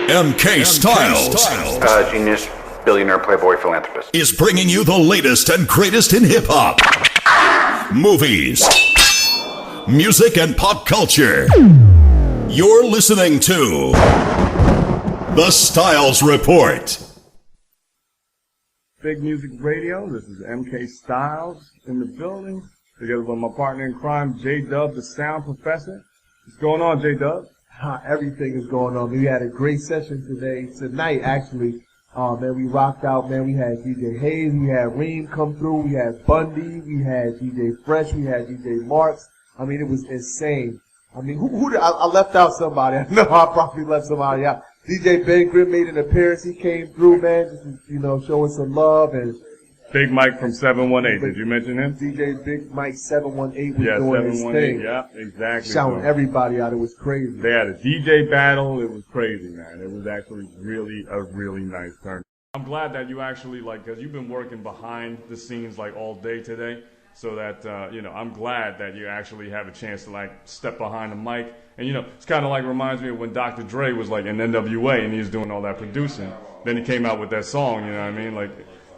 MK Styles Genius, billionaire, playboy, philanthropist, is bringing you the latest and greatest in hip-hop, movies, music, and pop culture. You're listening to The Styles Report. Big Music Radio, this is MK Styles in the building, together with my partner in crime, J-Dub, the sound professor. What's going on, J-Dub? Everything is going on. We had a great session tonight actually. Man, we rocked out, man. We had DJ Hayes, we had Reem come through, we had Bundy, we had DJ Fresh, we had DJ Marks. I mean, it was insane. I mean, I left out somebody. I know I probably left somebody out. DJ Ben Grimm made an appearance. He came through, man, just, showing some love. And Big Mike from 718. Did you mention him? DJ Big Mike 718 was doing his thing. Yeah, exactly. Shouting everybody out. It was crazy. They had a DJ battle. It was crazy, man. It was actually a really nice turn. I'm glad that you actually, because you've been working behind the scenes, all day today. So that, I'm glad that you actually have a chance to, step behind the mic. And, it's kind of reminds me of when Dr. Dre was, in NWA and he was doing all that producing. Then he came out with that song, you know what I mean?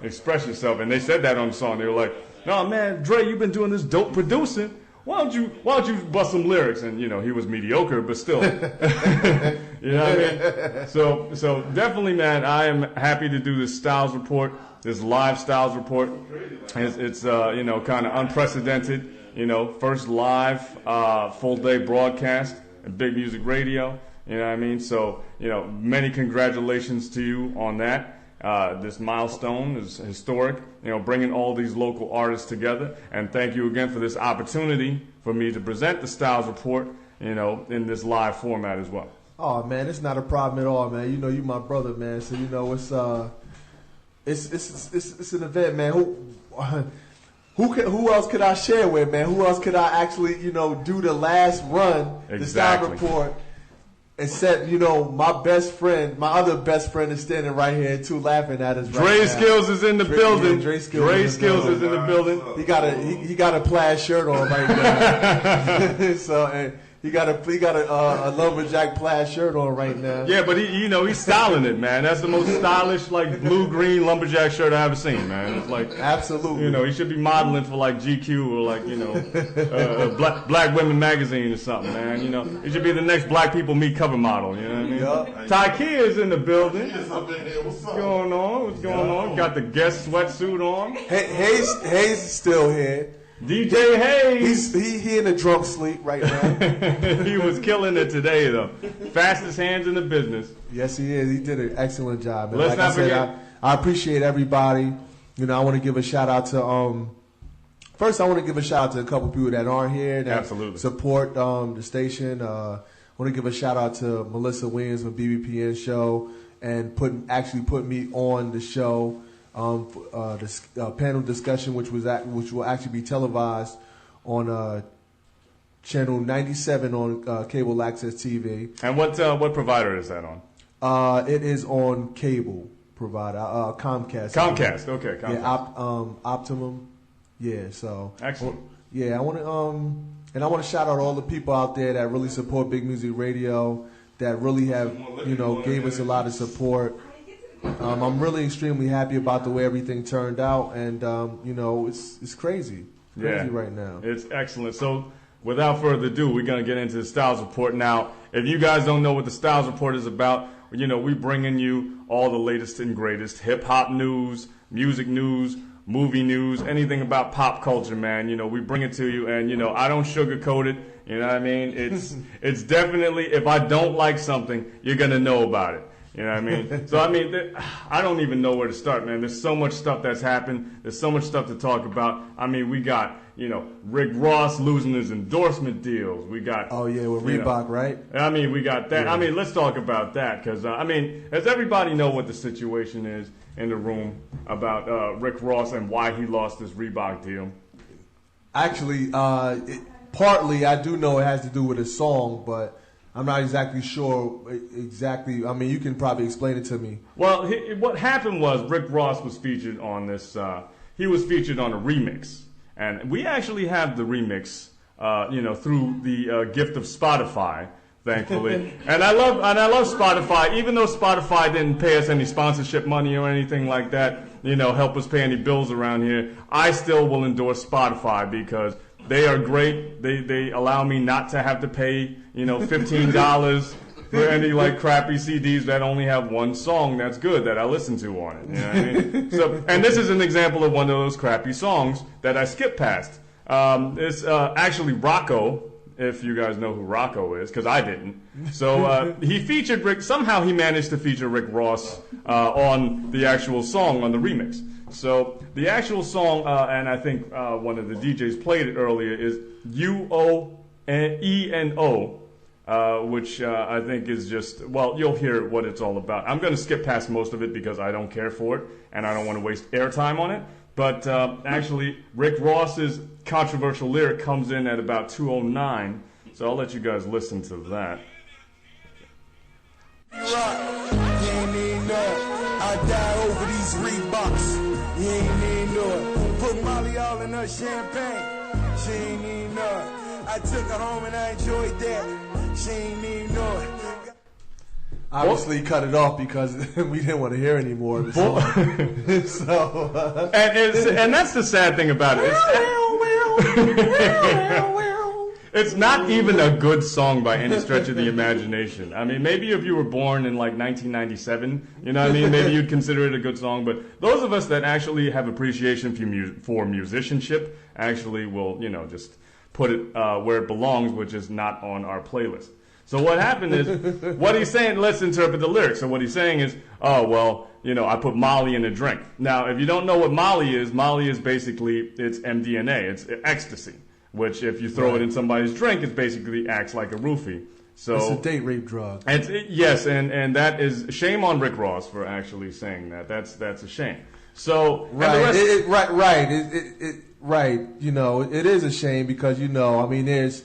Express yourself. And they said that on the song. They were like, no, man, Dre, you've been doing this dope producing. Why don't you bust some lyrics? And, he was mediocre, but still. You know what I mean? So definitely, man, I am happy to do this Styles Report, this live Styles Report. It's kind of unprecedented, first live full day broadcast at Big Music Radio. You know what I mean? So, many congratulations to you on that. This milestone is historic, bringing all these local artists together. And thank you again for this opportunity for me to present the Styles Report, in this live format as well. Oh, man, it's not a problem at all, man. You my brother, man. So, it's an event, man. Who else could I share with, man? Who else could I actually, do the last run, exactly. The Styles Report? Except, my other best friend is standing right here too, laughing at us. Dre Skillz is in the building. Dre Skillz is in the building. He got a plaid shirt on right now. So and he got a lumberjack plaid shirt on right now. Yeah, but he's styling it, man. That's the most stylish blue green lumberjack shirt I ever seen, man. It's absolutely. He should be modeling for GQ or Black Women magazine or something, man. He should be the next Black People Meet cover model. You know what I mean? Tykia is in the building. What's going on? Got the guest sweatsuit on. Hayes is still here. DJ Hayes. He in a drunk sleep right now. He was killing it today, though. Fastest hands in the business. Yes, he is. He did an excellent job. And Let's not forget. I appreciate everybody. I want to give a shout out to first I want to give a shout out to a couple people that aren't here that Absolutely. Support the station. I want to give a shout out to Melissa Williams from BBPN show and put me on the show. This panel discussion, which will actually be televised on channel 97 on cable access TV. And what provider is that on? It is on cable provider, Comcast. Comcast, okay. Comcast. Yeah, Optimum. Yeah, so excellent. Yeah, I want to shout out all the people out there that really support Big Music Radio, that really have gave us a lot of support. I'm really extremely happy about the way everything turned out, and it's crazy right now. It's excellent. So, without further ado, we're gonna get into the Styles Report now. If you guys don't know what the Styles Report is about, we bringing you all the latest and greatest hip hop news, music news, movie news, anything about pop culture, man. We bring it to you, and I don't sugarcoat it. You know what I mean? It's definitely, if I don't like something, you're gonna know about it. You know what I mean? So, I don't even know where to start, man. There's so much stuff that's happened. There's so much stuff to talk about. We got, Rick Ross losing his endorsement deals. We got... Oh, yeah, with Reebok, right? We got that. Yeah. Let's talk about that because, does everybody know what the situation is in the room about Rick Ross and why he lost this Reebok deal? Actually, partly I do know it has to do with his song, but... I'm not exactly sure exactly. You can probably explain it to me. Well, what happened was Rick Ross was featured on this. He was featured on a remix, and we actually have the remix, through the gift of Spotify thankfully. And I love Spotify, even though Spotify didn't pay us any sponsorship money or anything like that, help us pay any bills around here. I still will endorse Spotify because they are great. They allow me not to have to pay, $15 for any crappy CDs that only have one song that's good that I listen to on it. You know what I mean? So, and this is an example of one of those crappy songs that I skipped past. It's actually Rocco, if you guys know who Rocco is, because I didn't. So he featured somehow he managed to feature Rick Ross on the actual song, on the remix. So the actual song, and I think one of the DJs played it earlier, is UOENO, which I think is just, you'll hear what it's all about. I'm going to skip past most of it because I don't care for it, and I don't want to waste airtime on it. But actually, Rick Ross's controversial lyric comes in at about 2:09, so I'll let you guys listen to that. You ain't even know it. I die over these Reeboks. You ain't even know it. Put Molly all in her champagne. She ain't even know it. I took her home and I enjoyed that. She ain't even know it. Obviously, cut it off because we didn't want to hear any more of the song. And that's the sad thing about it. It's not even a good song by any stretch of the imagination. I mean, maybe if you were born in 1997, you know what I mean? Maybe you'd consider it a good song. But those of us that actually have appreciation for musicianship actually will, just put it where it belongs, which is not on our playlist. So what happened is, what he's saying, let's interpret the lyrics. So what he's saying is, I put Molly in a drink. Now, if you don't know what Molly is basically, it's MDMA, it's ecstasy, which if you throw it in somebody's drink, it basically acts like a roofie. So it's a date rape drug. Yes, and that is, shame on Rick Ross for actually saying that. That's a shame. So, right, right. It is a shame because, there's,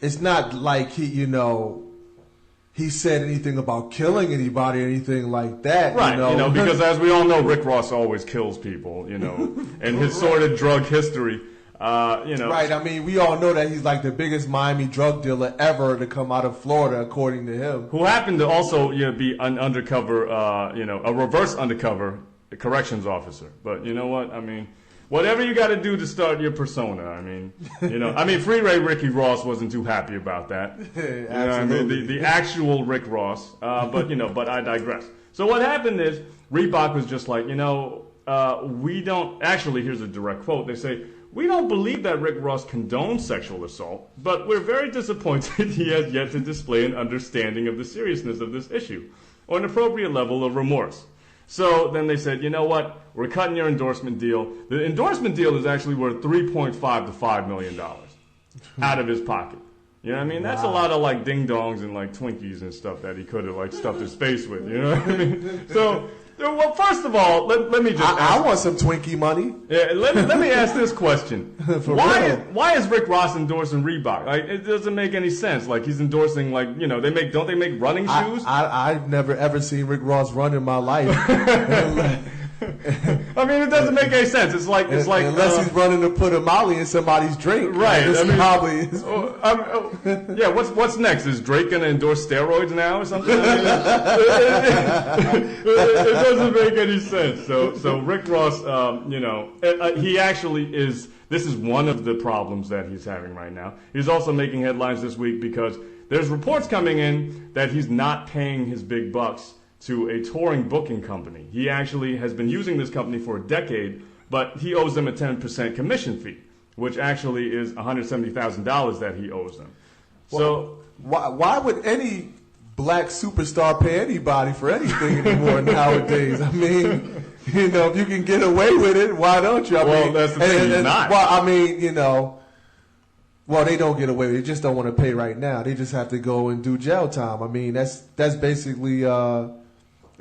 it's not like he said anything about killing anybody or anything like that. Right, because as we all know, Rick Ross always kills people, and his sordid drug history, Right, we all know that he's like the biggest Miami drug dealer ever to come out of Florida, according to him. Who happened to also be an undercover, a reverse undercover corrections officer. But you know what? Whatever you got to do to start your persona. Free Ray Ricky Ross wasn't too happy about that. Absolutely. The actual Rick Ross. But I digress. So what happened is Reebok was just like, we don't. Actually, here's a direct quote. They say, "We don't believe that Rick Ross condones sexual assault, but we're very disappointed he has yet to display an understanding of the seriousness of this issue or an appropriate level of remorse." So then they said, you know what? We're cutting your endorsement deal. The endorsement deal is actually worth $3.5 to $5 million out of his pocket. You know what I mean? Wow. That's a lot of ding-dongs and Twinkies and stuff that he could have stuffed his face with. You know what I mean? So, well, first of all, let me just I want some Twinkie money. Yeah, let me ask this question. Why is Rick Ross endorsing Reebok? It doesn't make any sense. He's endorsing don't they make running shoes? I've never ever seen Rick Ross run in my life. It doesn't make any sense. It's like unless he's running to put a Molly in somebody's drink, right? Probably. Yeah. What's next? Is Drake gonna endorse steroids now or something? It doesn't make any sense. So Rick Ross, he actually is. This is one of the problems that he's having right now. He's also making headlines this week because there's reports coming in that he's not paying his big bucks to a touring booking company. He actually has been using this company for a decade, but he owes them a 10% commission fee, which actually is $170,000 that he owes them. So why would any black superstar pay anybody for anything anymore nowadays? If you can get away with it, why don't you? That's the thing, he's not. Well, they don't get away with it. They just don't want to pay right now. They just have to go and do jail time. That's basically...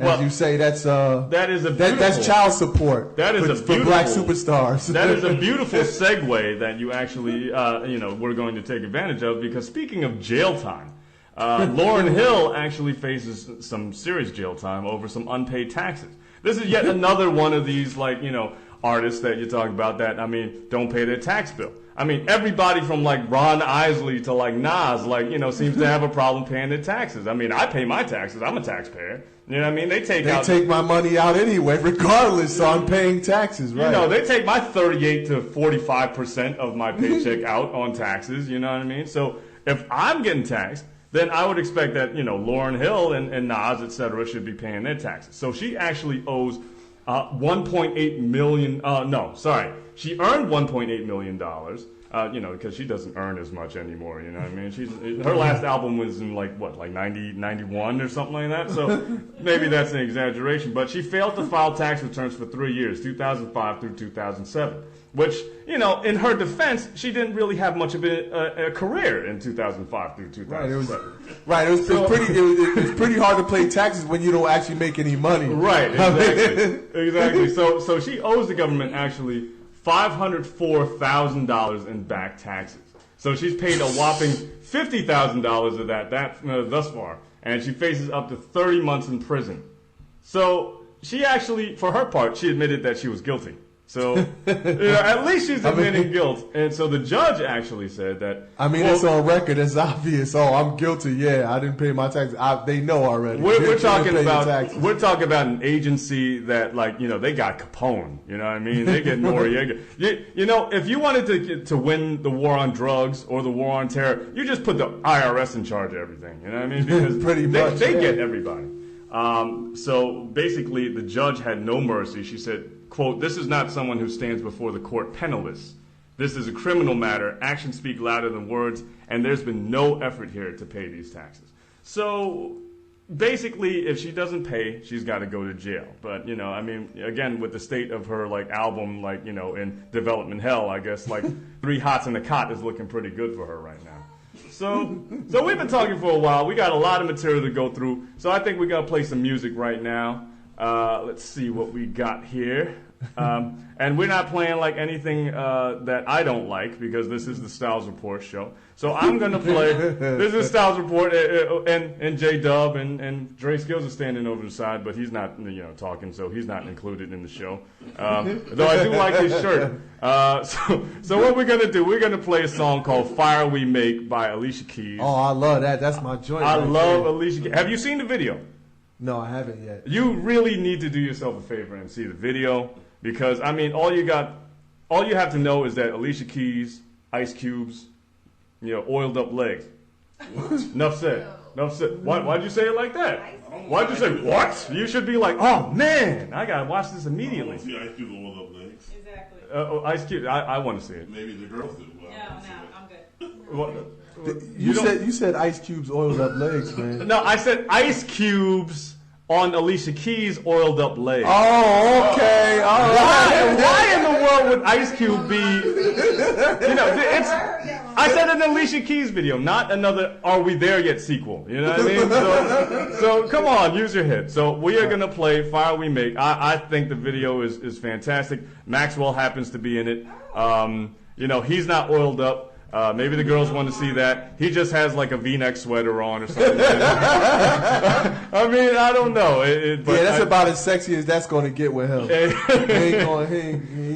As you say, that's child support. That is for black superstars. That is a beautiful segue that you actually we're going to take advantage of, because speaking of jail time, Lauryn Hill actually faces some serious jail time over some unpaid taxes. This is yet another one of these artists that you talk about that don't pay their tax bill. I mean, everybody from like Ron Isley to like Nas, like, you know, seems to have a problem paying their taxes. I mean, I pay my taxes. I'm a taxpayer. You know what I mean? They take my money out anyway, regardless, so I'm paying taxes, right? You know, they take my 38 to 45% of my paycheck out on taxes, you know what I mean? So if I'm getting taxed, then I would expect that, you know, Lauryn Hill and Nas, et cetera, should be paying their taxes. So she actually owes $1.8 million. She earned $1.8 million. You know, because she doesn't earn as much anymore, you know what I mean? Her last album was in like 91 or something like that, so maybe that's an exaggeration. But she failed to file tax returns for 3 years, 2005 through 2007, which, you know, in her defense, she didn't really have much of a career in 2005 through 2007. It was pretty hard to pay taxes when you don't actually make any money. Right, exactly. So she owes the government actually $504,000 in back taxes. So she's paid a whopping $50,000 of that thus far, and she faces up to 30 months in prison. So she actually, for her part, she admitted that she was guilty. So you know, at least she's admitting guilt. And so the judge actually said that. I mean, it's on record. It's obvious. Oh, I'm guilty. Yeah, I didn't pay my taxes. They know already. We're talking about an agency that, like, you know, they got Capone. You know what I mean? They get Noriega. You know, if you wanted to win the war on drugs or the war on terror, you just put the IRS in charge of everything. You know what I mean? Because they get everybody. So basically, the judge had no mercy. She said, quote, "This is not someone who stands before the court penniless. This is a criminal matter. Actions speak louder than words, and there's been no effort here to pay these taxes." So basically, if she doesn't pay, she's got to go to jail. But, you know, I mean, again, with the state of her, like, album, like, you know, in development hell, I guess, like, 3 Hots in a Cot is looking pretty good for her right now. So we've been talking for a while. We got a lot of material to go through. So I think we got to play some music right now. Let's see what we got here. And we're not playing like anything that I don't like, because this is the Styles Report show. So I'm going to play, this is Styles Report, and J-Dub and Dre Skillz is standing over the side, but he's not, you know, talking, so he's not included in the show. Though I do like his shirt. So what we're going to do, we're going to play a song called Fire We Make by Alicia Keys. Oh, I love that. That's my joint. I love Alicia Keys. Have you seen the video? No, I haven't yet. You really need to do yourself a favor and see the video, because, I mean, all you have to know is that Alicia Keys, Ice Cube's, you know, oiled up legs. What? Enough said. Why'd you say it like that? Why'd you say what? You should be like, oh man, I gotta watch this immediately. I want to see Ice Cube's oiled up legs. Exactly. Ice Cube, I want to see it. Maybe the girls do. Well, No, I'm good. You said Ice Cube's oiled up legs, man. No, I said Ice Cube's on Alicia Keys' oiled up legs. Oh, okay. All right. Why in the world would Ice Cube be? You know, I said an Alicia Keys video, not another "Are We There Yet" sequel. You know what I mean? So come on, use your head. So we are gonna play "Fire We Make." I think the video is fantastic. Maxwell happens to be in it. You know, he's not oiled up. Maybe the girls want to see that. He just has like a V-neck sweater on or something. I mean, I don't know. That's about as sexy as that's going to get with him. He's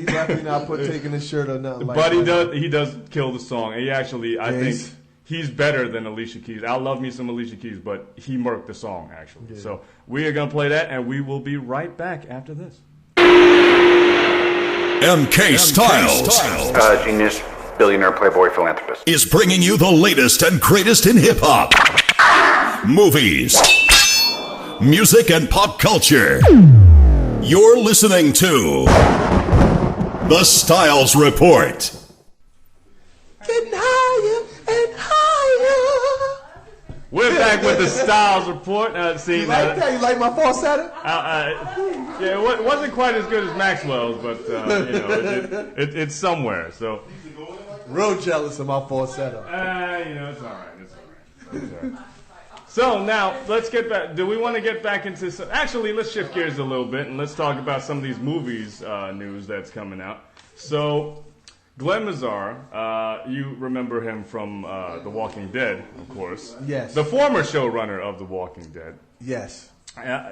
definitely not taking his shirt or nothing like that. But he does kill the song. And I think he's better than Alicia Keys. I love me some Alicia Keys, but he murked the song, actually. Yeah. So we are going to play that, and we will be right back after this. MK Styles. Genius, billionaire, playboy, philanthropist. Is bringing you the latest and greatest in hip-hop, movies, music, and pop culture. You're listening to The Styles Report. Getting higher and higher. We're back with The Styles Report. You like that? You like my falsetto? Yeah, it wasn't quite as good as Maxwell's, but you know, it's somewhere. So. Real jealous of my falsetto. You know, it's all right. So now let's get back. Do we want to get back into? Actually, let's shift gears a little bit and let's talk about some of these movies news that's coming out. So, Glenn Mazar, you remember him from The Walking Dead, of course. Yes. The former showrunner of The Walking Dead. Yes.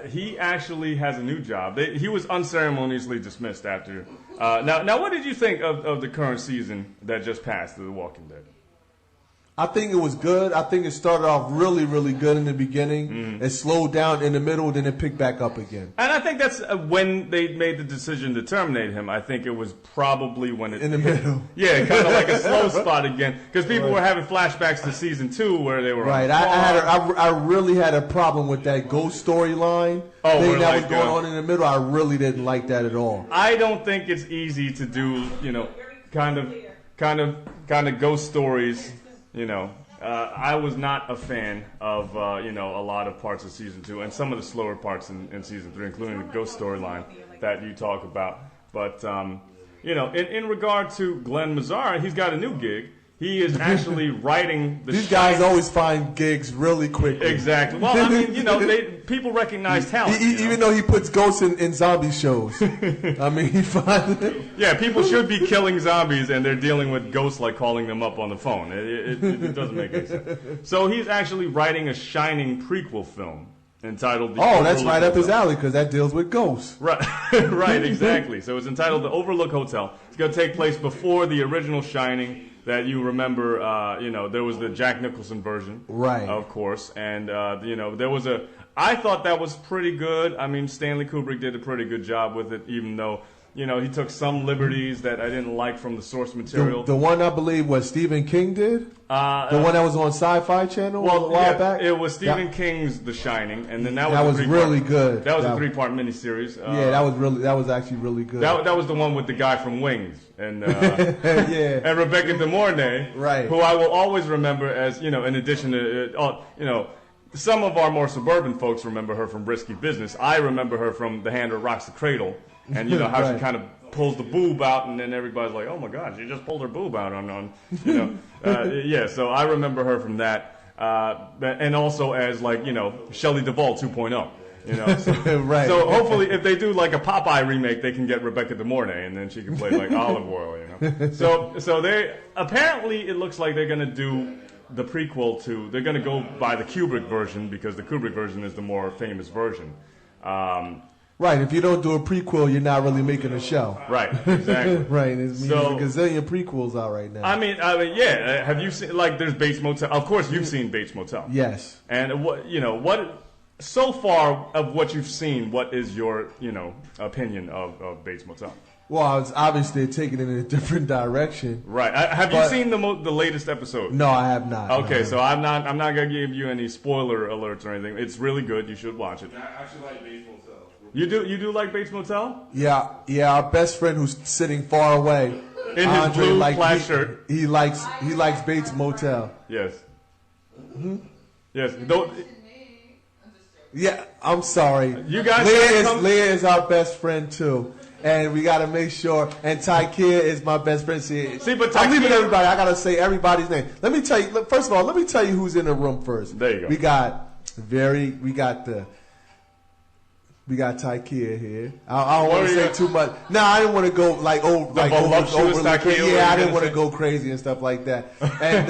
He actually has a new job. He was unceremoniously dismissed after. Now, what did you think of the current season that just passed of The Walking Dead? I think it was good. I think it started off really, really good in the beginning. It slowed down in the middle, then it picked back up again. And I think that's when they made the decision to terminate him. I think it was probably when it... In the middle. Yeah, kind of like a slow spot again. Because people were having flashbacks to season 2 where they were right. I really had a problem with that ghost storyline thing that was going on in the middle. I really didn't like that at all. I don't think it's easy to do, kind of ghost stories. I was not a fan of, a lot of parts of season 2 and some of the slower parts in season 3, including the ghost storyline that you talk about. But, in regard to Glenn Mazzara, he's got a new gig. He is actually writing the These guys always find gigs really quickly. Exactly. Well, I mean, people recognize talent. Even though he puts ghosts in zombie shows. I mean, he finds it. Yeah, people should be killing zombies, and they're dealing with ghosts like calling them up on the phone. It doesn't make any sense. So he's actually writing a Shining prequel film entitled... that's right up his alley, because that deals with ghosts. Right, right, exactly. So it's entitled The Overlook Hotel. It's going to take place before the original Shining that you remember. There was the Jack Nicholson version. Right. Of course. And, there was I thought that was pretty good. I mean, Stanley Kubrick did a pretty good job with it, even though... he took some liberties that I didn't like from the source material. The one I believe was Stephen King did? The one that was on Sci-Fi Channel a while back? It was Stephen King's The Shining, and then that was really good. That was a 3-part miniseries. That was actually really good. That was the one with the guy from Wings and yeah. and Rebecca De Mornay, right? Who I will always remember as in addition to some of our more suburban folks remember her from Risky Business. I remember her from The Hand That Rocks the Cradle. And how right. she kind of pulls the boob out, and then everybody's like, "Oh my God, she just pulled her boob out!" So I remember her from that, and also as Shelley Duvall 2.0. Right. So hopefully, if they do like a Popeye remake, they can get Rebecca De Mornay, and then she can play like Olive Oil. So they apparently it looks like they're gonna do the prequel to. They're gonna go by the Kubrick version because the Kubrick version is the more famous version. Right, if you don't do a prequel, you're not really making a show. Right, exactly. Right, there's a gazillion prequels out right now. I mean, yeah. Have you seen there's Bates Motel? Of course, you've seen Bates Motel. Yes. And what so far of what you've seen, what is your opinion of Bates Motel? Well, I was obviously taking it in a different direction. Right. Have you seen the latest episode? No, I have not. Okay, so I'm not gonna give you any spoiler alerts or anything. It's really good. You should watch it. I actually like Bates Motel. You do like Bates Motel? Yeah. Our best friend who's sitting far away in his blue plaid shirt. He likes Bates Motel. Yes. Mm-hmm. Yes. Yeah, I'm sorry. You guys. Leah is our best friend too. And we gotta make sure. And Tykia is my best friend. See, but I'm leaving everybody. I gotta say everybody's name. Let me tell you. First of all, let me tell you who's in the room first. There you go. We got Tykia here. I don't want to say too much. No, I didn't want to go over. Yeah, I didn't want to go crazy and stuff like that. And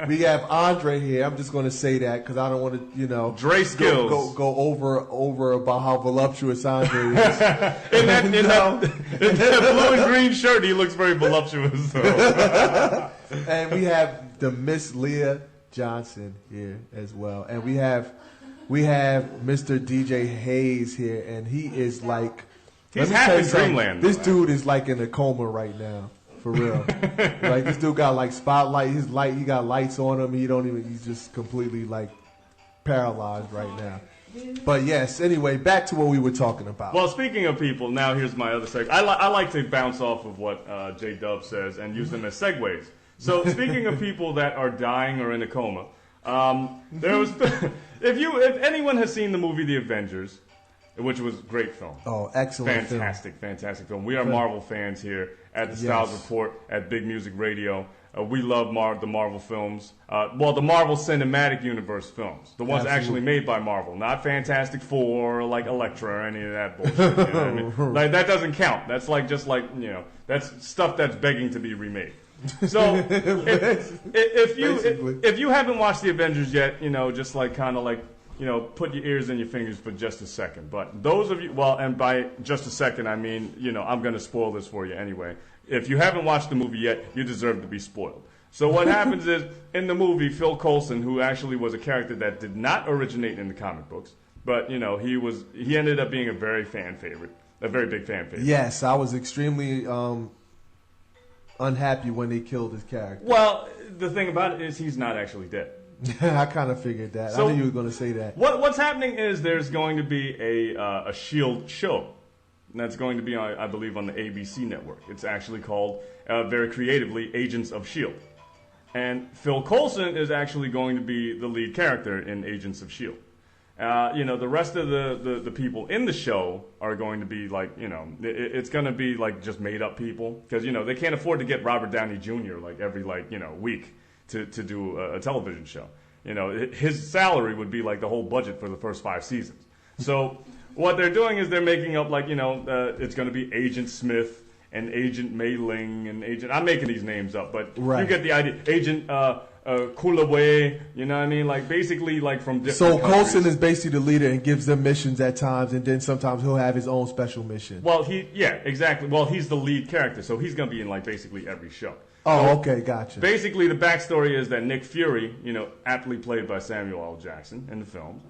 we have Andre here. I'm just going to say that because I don't want to, Dre Skillz. Go over about how voluptuous Andre is. in that blue and green shirt, he looks very voluptuous. So. And we have the Miss Leah Johnson here as well, and we have Mr. DJ Hayes here, and he is like... He's half in dreamland. This dude is like in a coma right now, for real. Like, this dude got like spotlight, he got lights on him, he's just completely like paralyzed right now. But yes, anyway, back to what we were talking about. Well, speaking of people, now here's my other section. I like to bounce off of what J-Dub says and use them as segues. So speaking of people that are dying or in a coma, there was... If anyone has seen the movie The Avengers, which was a great film. Oh, excellent Fantastic film. We are Marvel fans here at the Styles Report at Big Music Radio. We love the Marvel films. The Marvel Cinematic Universe films. The ones actually made by Marvel. Not Fantastic Four or like Elektra or any of that bullshit. You know what I mean? Like, that doesn't count. That's like that's stuff that's begging to be remade. So if you haven't watched The Avengers yet, just like kind of like put your ears in your fingers for just a second. But those of you, well, and by just a second, I mean, I'm going to spoil this for you anyway. If you haven't watched the movie yet, you deserve to be spoiled. So what happens is, in the movie, Phil Coulson, who actually was a character that did not originate in the comic books, but, he ended up being a very fan favorite, a very big fan favorite. Yes, I was extremely unhappy when they killed his character. Well, the thing about it is he's not actually dead. I kind of figured that. So I knew you were going to say that. What's happening is there's going to be a S.H.I.E.L.D. show. And that's going to be, I believe, on the ABC network. It's actually called, very creatively, Agents of S.H.I.E.L.D. And Phil Coulson is actually going to be the lead character in Agents of S.H.I.E.L.D. The rest of the people in the show are going to be like, it's going to be like just made up people. Because, they can't afford to get Robert Downey Jr. like every week to do a television show. His salary would be like the whole budget for the first 5 seasons. So what they're doing is they're making up it's going to be Agent Smith and Agent Mei Ling and Agent, I'm making these names up, but you get the idea. Agent Kulaway, you know what I mean? Like basically like from different countries. Coulson is basically the leader and gives them missions at times, and then sometimes he'll have his own special mission. Well, exactly. Well, he's the lead character, so he's going to be in like basically every show. Oh, so, okay, gotcha. Basically, the backstory is that Nick Fury, aptly played by Samuel L. Jackson in the films,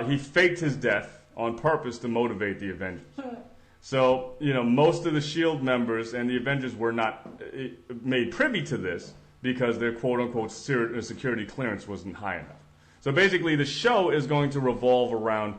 he faked his death on purpose to motivate the Avengers. So, most of the S.H.I.E.L.D. members and the Avengers were not made privy to this because their quote-unquote security clearance wasn't high enough. So basically, the show is going to revolve around,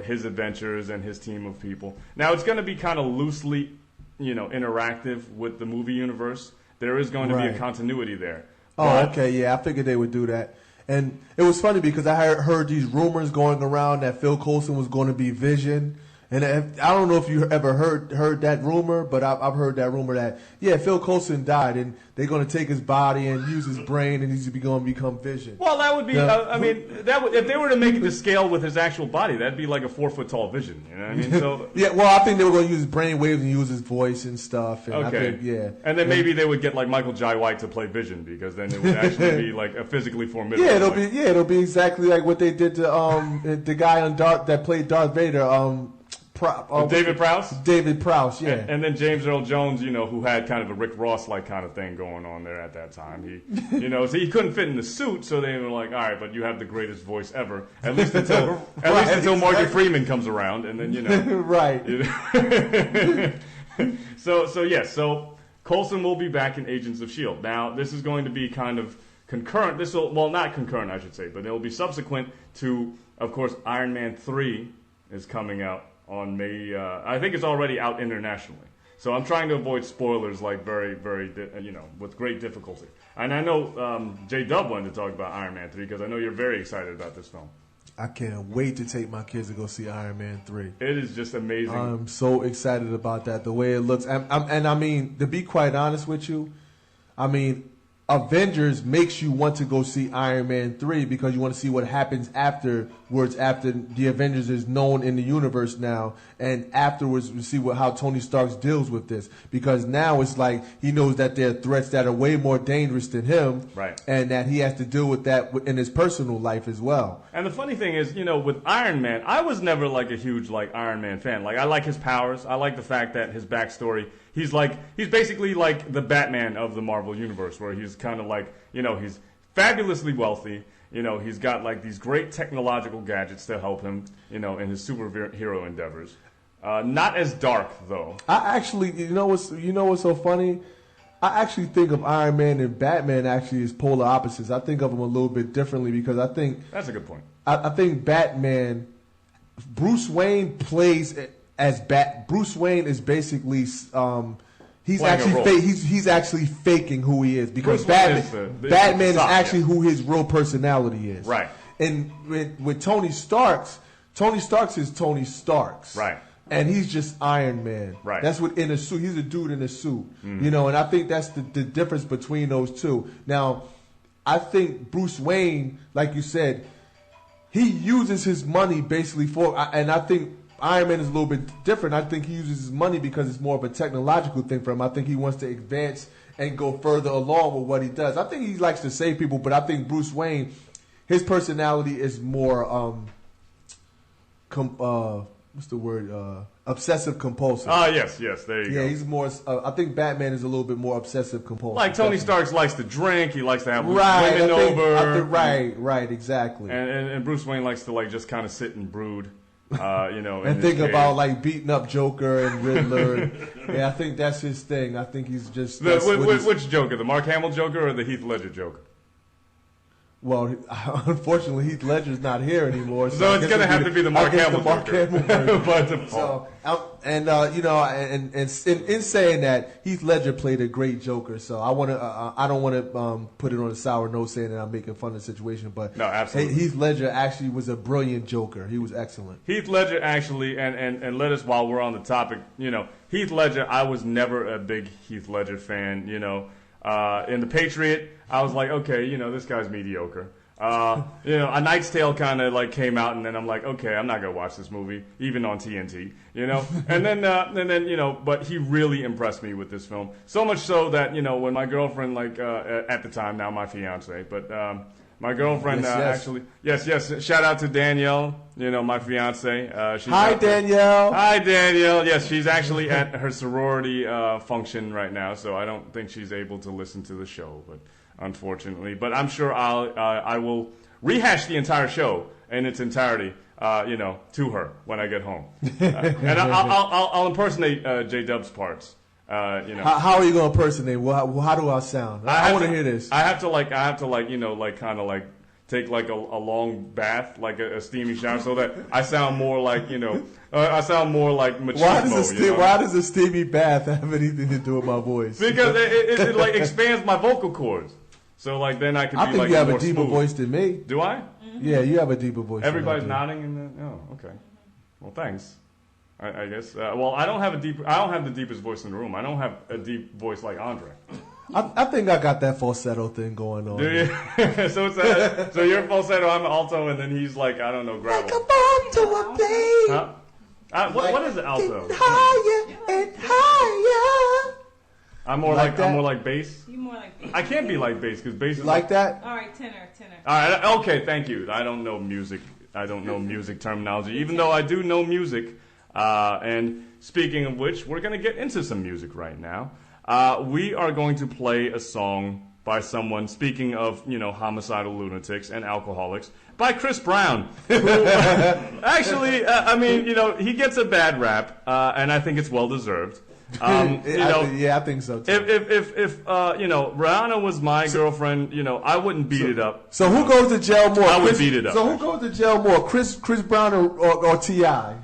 his adventures and his team of people. Now, it's going to be kind of loosely, interactive with the movie universe. There is going to be a continuity there. Oh, okay, yeah, I figured they would do that. And it was funny because I heard these rumors going around that Phil Coulson was going to be Vision. And I don't know if you ever heard that rumor, but I've heard that rumor that, Phil Coulson died, and they're going to take his body and use his brain, and he's going to become Vision. Well, that would be, if they were to make it to scale with his actual body, that'd be like a 4-foot-tall Vision, you know what I mean? So I think they were going to use his brain waves and use his voice and stuff. And okay. I think, and then maybe they would get like Michael Jai White to play Vision, because then it would actually be like a physically formidable. It'll be exactly like what they did to the guy on that played Darth Vader. David Prowse? David Prowse, yeah. And then James Earl Jones, who had kind of a Rick Ross-like kind of thing going on there at that time. He, so he couldn't fit in the suit, so they were like, all right, but you have the greatest voice ever, at least until Morgan Freeman comes around, and then, right. So Coulson will be back in Agents of S.H.I.E.L.D. Now, this is going to be kind of concurrent. Not concurrent, I should say, but it will be subsequent to, of course, Iron Man 3 is coming out on May, I think it's already out internationally. So I'm trying to avoid spoilers like very, very, with great difficulty. And I know J-Dub wanted to talk about Iron Man 3 because I know you're very excited about this film. I can't wait to take my kids to go see Iron Man 3. It is just amazing. I'm so excited about that, the way it looks. And I mean, to be quite honest with you, Avengers makes you want to go see Iron Man 3 because you want to see what happens afterwards, after the Avengers is known in the universe now, and afterwards we see how Tony Stark deals with this, because now it's like he knows that there are threats that are way more dangerous than him, right? And that he has to deal with that in his personal life as well. And the funny thing is, with Iron Man, I was never like a huge Iron Man fan. Like, I like his powers. I like the fact that his backstory, he's basically like the Batman of the Marvel Universe, where he's kind of like, he's fabulously wealthy. He's got these great technological gadgets to help him, in his superhero endeavors. Not as dark though. I actually, what's so funny? I actually think of Iron Man and Batman actually as polar opposites. I think of them a little bit differently because I think that's a good point. I think Batman, Bruce Wayne plays as Bruce Wayne is basically he's actually faking who he is, because Batman is actually who his real personality is. Right. And with Tony Stark's is Tony Stark's. Right. And he's just Iron Man. Right. That's what, in a suit. He's a dude in a suit. Mm-hmm. And I think that's the difference between those two. Now, I think Bruce Wayne, like you said, he uses his money basically and I think Iron Man is a little bit different. I think he uses his money because it's more of a technological thing for him. I think he wants to advance and go further along with what he does. I think he likes to save people, but I think Bruce Wayne, his personality is more what's the word? Obsessive compulsive. Yes, there you go. Yeah, he's more. I think Batman is a little bit more obsessive compulsive. Like Tony Stark likes to drink. He likes to have women over. Right, exactly. And Bruce Wayne likes to like just kind of sit and brood. And think about like beating up Joker and Riddler. Yeah, I think that's his thing. I think he's just which Joker, the Mark Hamill Joker or the Heath Ledger Joker? Well, unfortunately, Heath Ledger's not here anymore, so it's gonna have to be the Mark Hamill Joker. In saying that, Heath Ledger played a great Joker. So I don't want to put it on a sour note saying that I'm making fun of the situation, but no, absolutely. Heath Ledger actually was a brilliant Joker. He was excellent. Heath Ledger actually, and let us, while we're on the topic, Heath Ledger. I was never a big Heath Ledger fan. In The Patriot, I was like, okay, this guy's mediocre. A Knight's Tale kind of like came out, and then I'm like, okay, I'm not gonna watch this movie, even on TNT, And then, but he really impressed me with this film. So much so that when my girlfriend, like at the time, now my fiance, but my girlfriend actually, yes, shout out to Danielle, my fiance. Hi, Danielle. Hi, Danielle. Yes, she's actually at her sorority function right now, so I don't think she's able to listen to the show, but unfortunately. But I'm sure I will rehash the entire show in its entirety, to her when I get home, and I'll impersonate J-Dub's parts. How are you gonna impersonate? How do I sound? I want to hear this. I have to kind of take like a long bath, like a steamy shower, so that I sound more like I sound more like machismo. Why does a steamy bath have anything to do with my voice? Because it like expands my vocal cords. So like then I can. I think you have a deeper voice than me. Do I? Mm-hmm. Yeah, you have a deeper voice. Everybody's nodding. Okay. Well, thanks. I guess. Well, I don't have the deepest voice in the room. I don't have a deep voice like Andre. I think I got that falsetto thing going on. Do you? So you're falsetto, I'm alto, and then he's like, I don't know, gravel. Like a bomb to a plane. Huh? What is it, alto? Higher and higher. I'm more like bass. You more like bass. I can't be like bass because bass is like that. All right, tenor. All right, okay, thank you. I don't know music. I don't know music terminology, even though I do know music. And speaking of which, we're going to get into some music right now. We are going to play a song by someone, speaking of, homicidal lunatics and alcoholics, by Chris Brown. Who, actually, he gets a bad rap, and I think it's well-deserved. I think so too. If Rihanna was my girlfriend, I wouldn't beat it up. So who goes to jail more? I would beat it up. So who goes to jail more, Chris Brown or T.I.?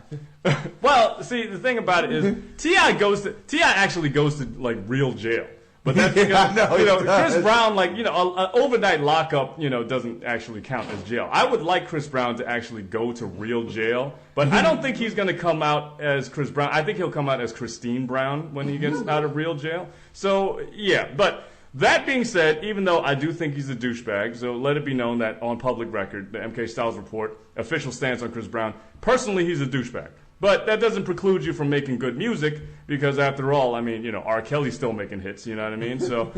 Well, see, the thing about it is T.I. actually goes to like real jail. But that's because Chris Brown, an overnight lockup, doesn't actually count as jail. I would like Chris Brown to actually go to real jail, but I don't think he's going to come out as Chris Brown. I think he'll come out as Christine Brown when he gets out of real jail. So yeah, but that being said, even though I do think he's a douchebag, so let it be known that on public record, the MK Styles Report official stance on Chris Brown, personally, he's a douchebag. But that doesn't preclude you from making good music, because after all, R. Kelly's still making hits, you know what I mean? So,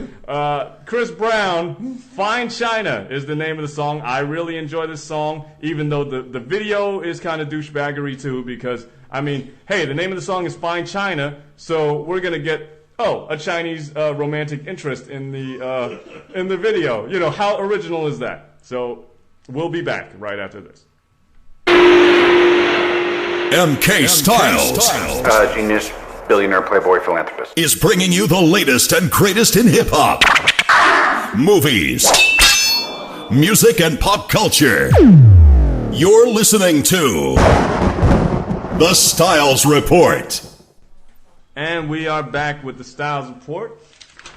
Chris Brown, Fine China is the name of the song. I really enjoy this song, even though the video is kind of douchebaggery too, because, hey, the name of the song is Fine China, so we're going to get, a Chinese romantic interest in the video. How original is that? So, we'll be back right after this. MK Styles Genius, billionaire, playboy, philanthropist. is bringing you the latest and greatest in hip-hop, movies, music, and pop culture. You're listening to The Styles Report. And we are back with The Styles Report,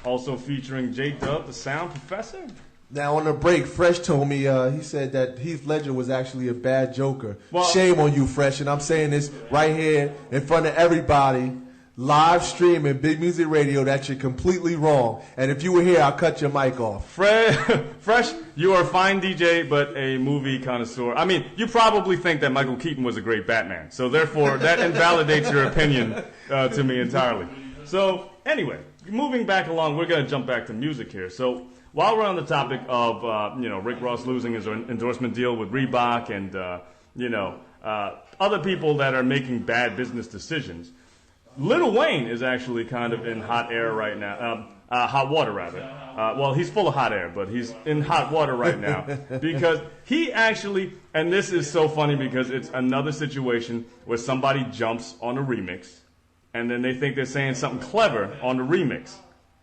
also featuring J-Dub, the sound professor. Now, on the break, Fresh told me, he said that Heath Ledger was actually a bad Joker. Well, shame on you, Fresh, and I'm saying this right here in front of everybody, live streaming Big Music Radio, that you're completely wrong. And if you were here, I'll cut your mic off. Fresh, you are a fine DJ, but a movie connoisseur. You probably think that Michael Keaton was a great Batman, so therefore that invalidates your opinion to me entirely. So, anyway, moving back along, we're going to jump back to music here. So, while we're on the topic of Rick Ross losing his endorsement deal with Reebok and other people that are making bad business decisions, Lil Wayne is actually kind of in hot air right now. Hot water, rather. Well, he's full of hot air, but he's in hot water right now because he actually, and this is so funny because it's another situation where somebody jumps on a remix and then they think they're saying something clever on the remix.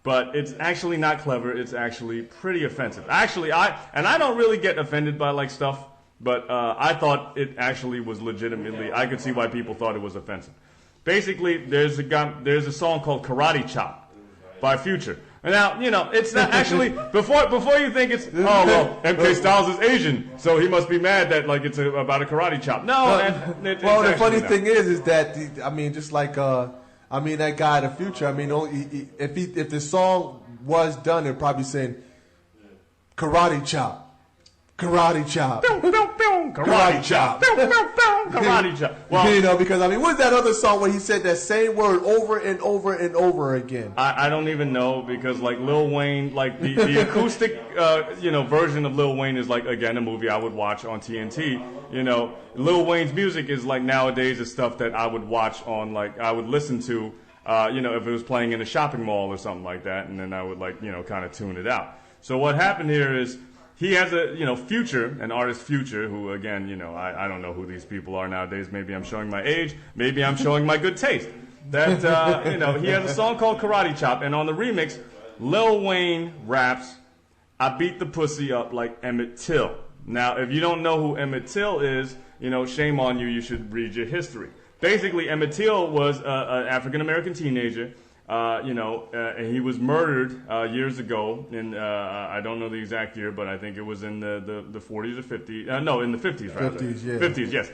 But it's actually not clever. It's actually pretty offensive. Actually, I don't really get offended by like stuff, but I thought it actually was legitimately, I could see why people thought it was offensive. Basically, there's a song called Karate Chop by Future. And now, it's not actually, before you think it's, oh, well, MK Styles is Asian, so he must be mad that, like, it's about a karate chop. No, well, the funny thing is that, just like, that guy, The Future, if the song was done, it'd probably saying, Karate Chop. Karate Chop. Karate Chop. Karate Chop. Well, because, what's that other song where he said that same word over and over and over again? I don't even know because, like, Lil Wayne, like, the acoustic, version of Lil Wayne is, like, again, a movie I would watch on TNT. Lil Wayne's music is, like, nowadays is stuff that I would watch on, like, I would listen to, if it was playing in a shopping mall or something like that, and then I would, like, kind of tune it out. So what happened here is, he has a, Future, an artist Future, who, again, I don't know who these people are nowadays. Maybe I'm showing my age. Maybe I'm showing my good taste. That, he has a song called Karate Chop, and on the remix, Lil Wayne raps, I beat the pussy up like Emmett Till. Now, if you don't know who Emmett Till is, shame on you, you should read your history. Basically, Emmett Till was an African-American teenager. And he was murdered years ago in, I don't know the exact year, but I think it was in the 40s or 50s. No, in the 50s, rather. 50s, yeah. 50s, yes.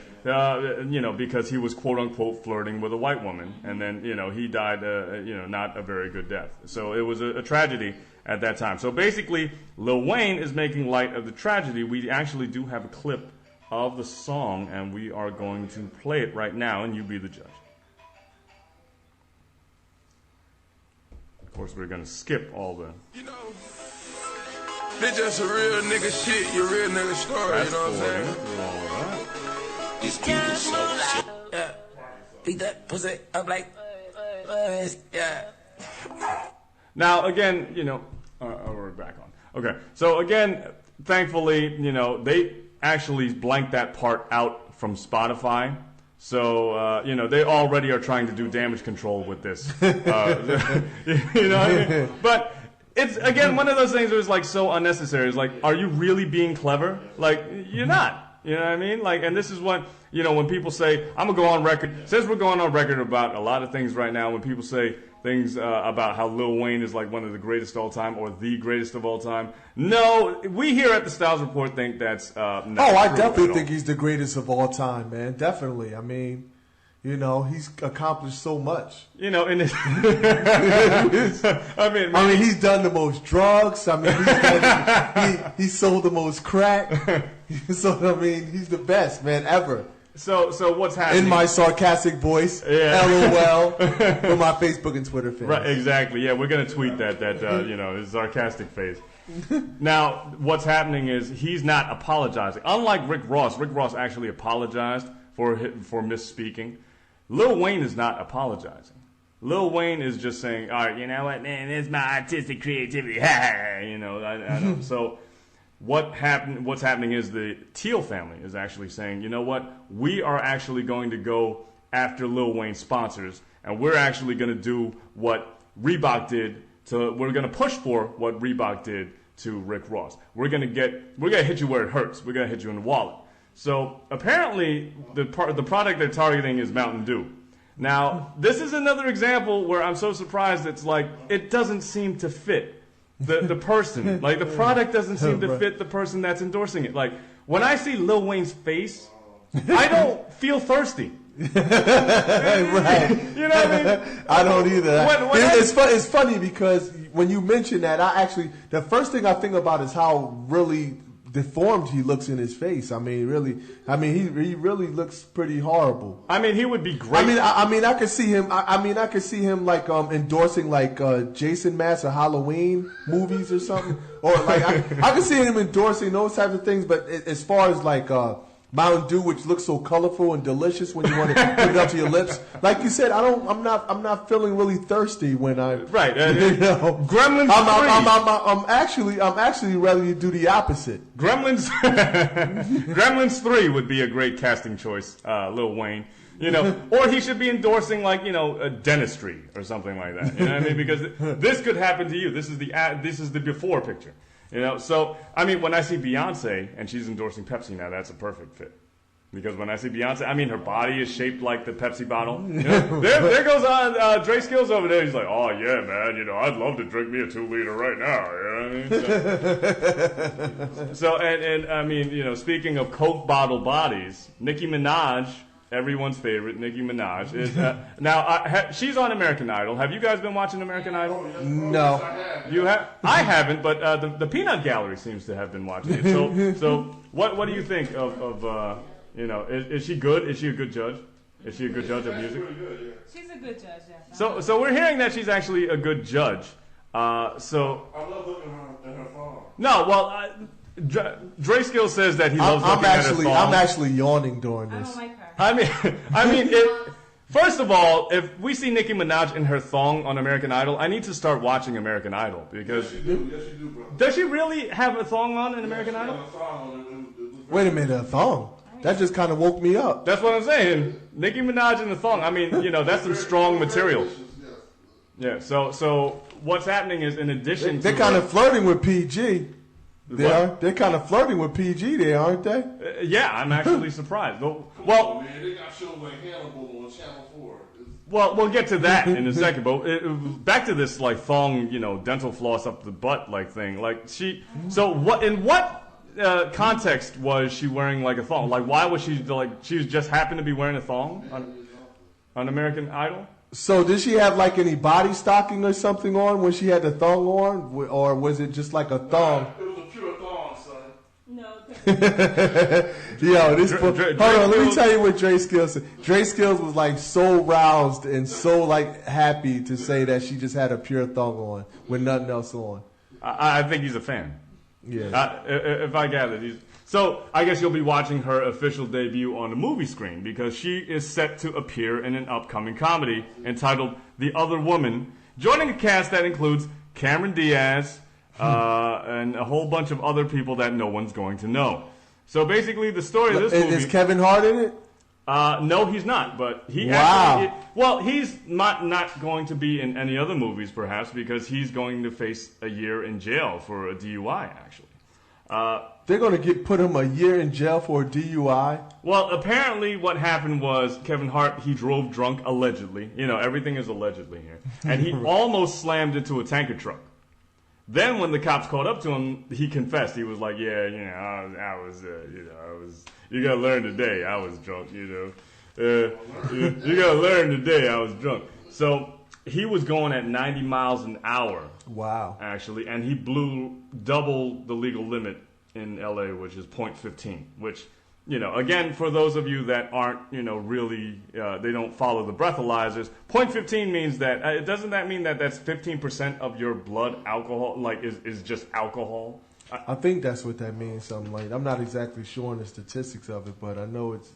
Because he was, quote-unquote, flirting with a white woman. And then, he died, not a very good death. So it was a tragedy at that time. So basically, Lil Wayne is making light of the tragedy. We actually do have a clip of the song, and we are going to play it right now, and you be the judge. Of course, we're gonna skip all the. This just a real nigga shit, your real nigga story, you know what I'm saying? These people so shit. Beat that pussy up like, yeah. Now, again, we're back on. Okay, so again, thankfully, they actually blanked that part out from Spotify. So, they already are trying to do damage control with this. But it's, again, one of those things where it's, like, so unnecessary. It's like, are you really being clever? Like, you're not. You know what I mean? Like, and this is what, when people say, I'm going to go on record. Since we're going on record about a lot of things right now, when people say things about how Lil Wayne is, like, one of the greatest of all time or the greatest of all time. No, we here at the Styles Report think that's not true. I definitely think he's the greatest of all time, man. Definitely. He's accomplished so much. In his he's done the most drugs. He sold the most crack. So, he's the best, man, ever. So what's happening? In my sarcastic voice, LOL, for my Facebook and Twitter fans. Right, exactly. Yeah, we're gonna tweet that his sarcastic face. Now, what's happening is he's not apologizing. Unlike Rick Ross actually apologized for misspeaking. Lil Wayne is not apologizing. Lil Wayne is just saying, all right, you know what, man, it's my artistic creativity. I don't. So what's happening is the Teal family is actually saying, you know what, we are actually going to go after Lil Wayne's sponsors, and we're actually going to do what Reebok did we're going to push for what Reebok did to Rick Ross. We're going to hit you where it hurts. We're going to hit you in the wallet. So apparently the product they're targeting is Mountain Dew. Now, this is another example where I'm so surprised it's like it doesn't seem to fit the person. Like the product doesn't seem to fit the person that's endorsing it. Like when I see Lil Wayne's face, I don't feel thirsty. Right. You know what I mean? I don't either. It's funny because when you mention that, the first thing I think about is how really deformed he looks in his face. I mean, he really looks pretty horrible. I mean, he would be great. I mean, I could see him. I could see him like endorsing like Jason Mass or Halloween movies or something, or like I could see him endorsing those types of things. But as far as like Mountain Dew, which looks so colorful and delicious when you want to put it up to your lips, like you said, I'm not feeling really thirsty when I right. You know, Gremlins. I'm actually ready to do the opposite. Gremlins. Gremlins 3 would be a great casting choice, Lil Wayne. You know, or he should be endorsing like a dentistry or something like that. You know what I mean? Because this could happen to you. This is the before picture. You know, so I mean, when I see Beyonce and she's endorsing Pepsi now, that's a perfect fit. Because when I see Beyonce, I mean, her body is shaped like the Pepsi bottle. You know? there goes on Dre Skillz over there. He's like, oh yeah, man, I'd love to drink me a 2-liter right now. You know what I mean? So and I mean, speaking of Coke bottle bodies, Nicki Minaj. Everyone's favorite, Nicki Minaj, is now. She's on American Idol. Have you guys been watching American Idol? No. You have? I haven't, but the Peanut Gallery seems to have been watching it. So what do you think of is she good? Is she a good judge? Is she a good judge of music? She's a good judge. Yeah. So we're hearing that she's actually a good judge. So I love looking at her phone. No, well. Dre Skillz says that he loves looking at her thong. I'm actually yawning during this. I don't like her. I mean, first of all, if we see Nicki Minaj in her thong on American Idol, I need to start watching American Idol because yes, you do, bro. Does she really have a thong on in American Idol? Wait a minute, a thong? That just kind of woke me up. That's what I'm saying. Nicki Minaj in the thong. I mean, that's some strong material. Yeah. So what's happening is, in addition, they're kind of flirting with PG. They're kind of flirting with PG there, aren't they? Yeah, I'm actually surprised. Well, man, they got shows like Hannibal on Channel 4. Well, we'll get to that in a second. But back to this like thong, dental floss up the butt like thing. Like so what? In what context was she wearing like a thong? Like, why was she she just happened to be wearing a thong on American Idol? So did she have like any body stocking or something on when she had the thong on, or was it just like a thong? Yo, hold on, let me tell you what Dre Skillz said. Dre Skillz was like so roused and so like happy to say that she just had a pure thong on with nothing else on. I think he's a fan. Yeah. If I gather, so I guess you'll be watching her official debut on the movie screen because she is set to appear in an upcoming comedy entitled The Other Woman, joining a cast that includes Cameron Diaz, and a whole bunch of other people that no one's going to know. So basically, the story of this movie... Is Kevin Hart in it? No, he's not. But he actually... Well, he's not going to be in any other movies, perhaps, because he's going to face a year in jail for a DUI, actually. They're going to put him a year in jail for a DUI? Well, apparently what happened was Kevin Hart, he drove drunk, allegedly. Everything is allegedly here. And he almost slammed into a tanker truck. Then when the cops caught up to him, he confessed. He was like, yeah, I was, you gotta learn today, I was drunk, you gotta learn today, I was drunk. So he was going at 90 miles an hour. Wow. Actually, and he blew double the legal limit in LA, which is .15, which, again, for those of you that aren't, really, they don't follow the breathalyzers, .15 means that, doesn't that mean that that's 15% of your blood alcohol, is just alcohol? I think that's what that means, something like that. I'm not exactly sure on the statistics of it, but I know it's,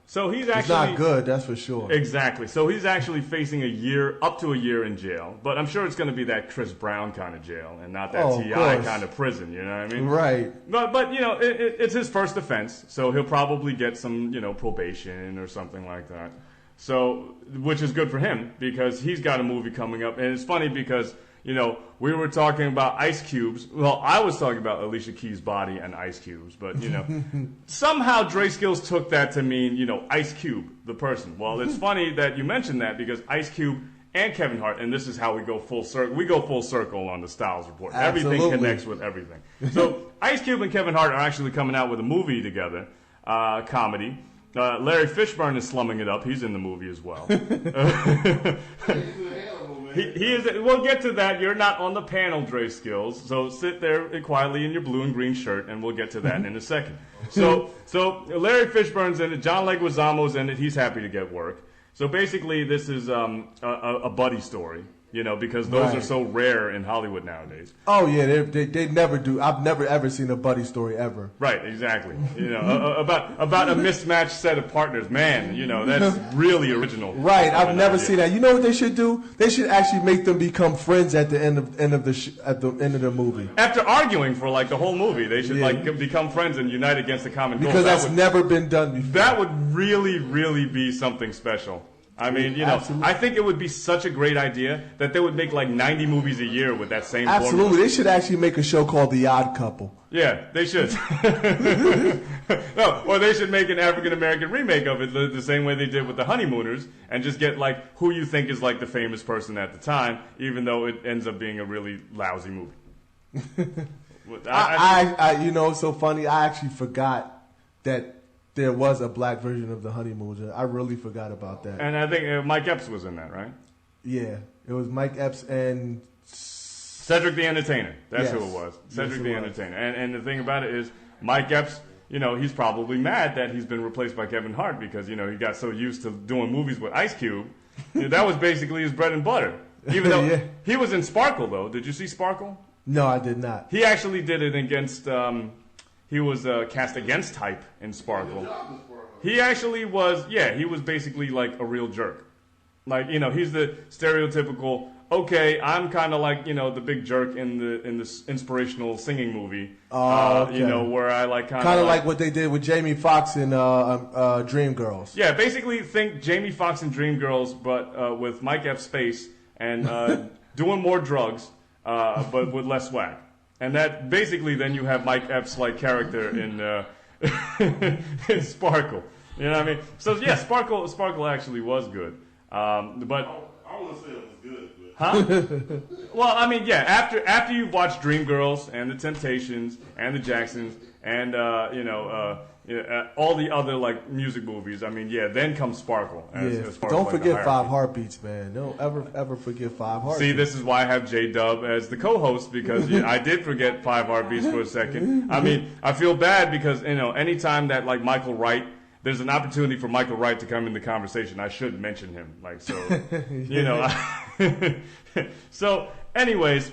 So he's it's not good, that's for sure. Exactly. So he's actually facing up to a year in jail. But I'm sure it's going to be that Chris Brown kind of jail and not that T.I. kind of prison, you know what I mean? Right. But it's his first offense, so he'll probably get some, probation or something like that. So, which is good for him because he's got a movie coming up. And it's funny because... we were talking about ice cubes. Well, I was talking about Alicia Keys' body and ice cubes, but, somehow Dre Skillz took that to mean, Ice Cube, the person. Well, it's funny that you mentioned that because Ice Cube and Kevin Hart, and this is how we go full circle. We go full circle on the Styles Report. Absolutely. Everything connects with everything. So Ice Cube and Kevin Hart are actually coming out with a movie together, comedy. Larry Fishburne is slumming it up. He's in the movie as well. He is. We'll get to that. You're not on the panel, Dre Skillz. So sit there quietly in your blue and green shirt, and we'll get to that in a second. So Larry Fishburne's in it. John Leguizamo's in it. He's happy to get work. So basically, this is a buddy story. You know, because those are so rare in Hollywood nowadays. Oh yeah, they never do. I've never ever seen a buddy story ever. Right, exactly. You know, about a mismatched set of partners. Man, you know, that's really original. Right, I've never seen that. You know what they should do? They should actually make them become friends at the end of the movie. After arguing for like the whole movie, they should become friends and unite against a common goal. Because that's never been done before. That would really, really be something special. I mean, you know, I think it would be such a great idea that they would make like 90 movies a year with that same formula. Absolutely. They should actually make a show called The Odd Couple. Yeah, they should. No, or they should make an African-American remake of it the same way they did with The Honeymooners and just get like who you think is like the famous person at the time, even though it ends up being a really lousy movie. You know, it's so funny. I actually forgot that there was a black version of The Honeymooners. I really forgot about that. And I think Mike Epps was in that, right? Yeah, it was Mike Epps and Cedric the Entertainer. That's who it was. Cedric the Entertainer. And the thing about it is, Mike Epps, you know, he's probably mad that he's been replaced by Kevin Hart because, you know, he got so used to doing movies with Ice Cube. You know, that was basically his bread and butter. Even though he was in Sparkle, though. Did you see Sparkle? No, I did not. He actually did it against... he was cast against type in Sparkle. He actually was, he was basically like a real jerk. Like, you know, he's the stereotypical, okay, I'm kind of like, you know, the big jerk in the inspirational singing movie. Okay. You know, where I like kind of like what they did with Jamie Foxx in Dreamgirls. Yeah, basically think Jamie Foxx in Dreamgirls, but with Mike Epps' face and doing more drugs, but with less swag. And that basically then you have Mike Epps like character in Sparkle. You know what I mean? So yeah, Sparkle actually was good. But I wouldn't say it was good. Huh? Well, I mean, yeah. After you've watched Dreamgirls and the Temptations and the Jacksons and all the other like music movies, I mean, yeah. Then comes Sparkle. As far Don't as, like, forget Five Heartbeats, man. Don't ever forget Five Heartbeats. See, this is why I have J-Dub as the co-host because I did forget Five Heartbeats for a second. I mean, I feel bad because you know anytime that like Michael Wright. There's an opportunity for Michael Wright to come in the conversation. I should mention him, like so. You know. So, anyways,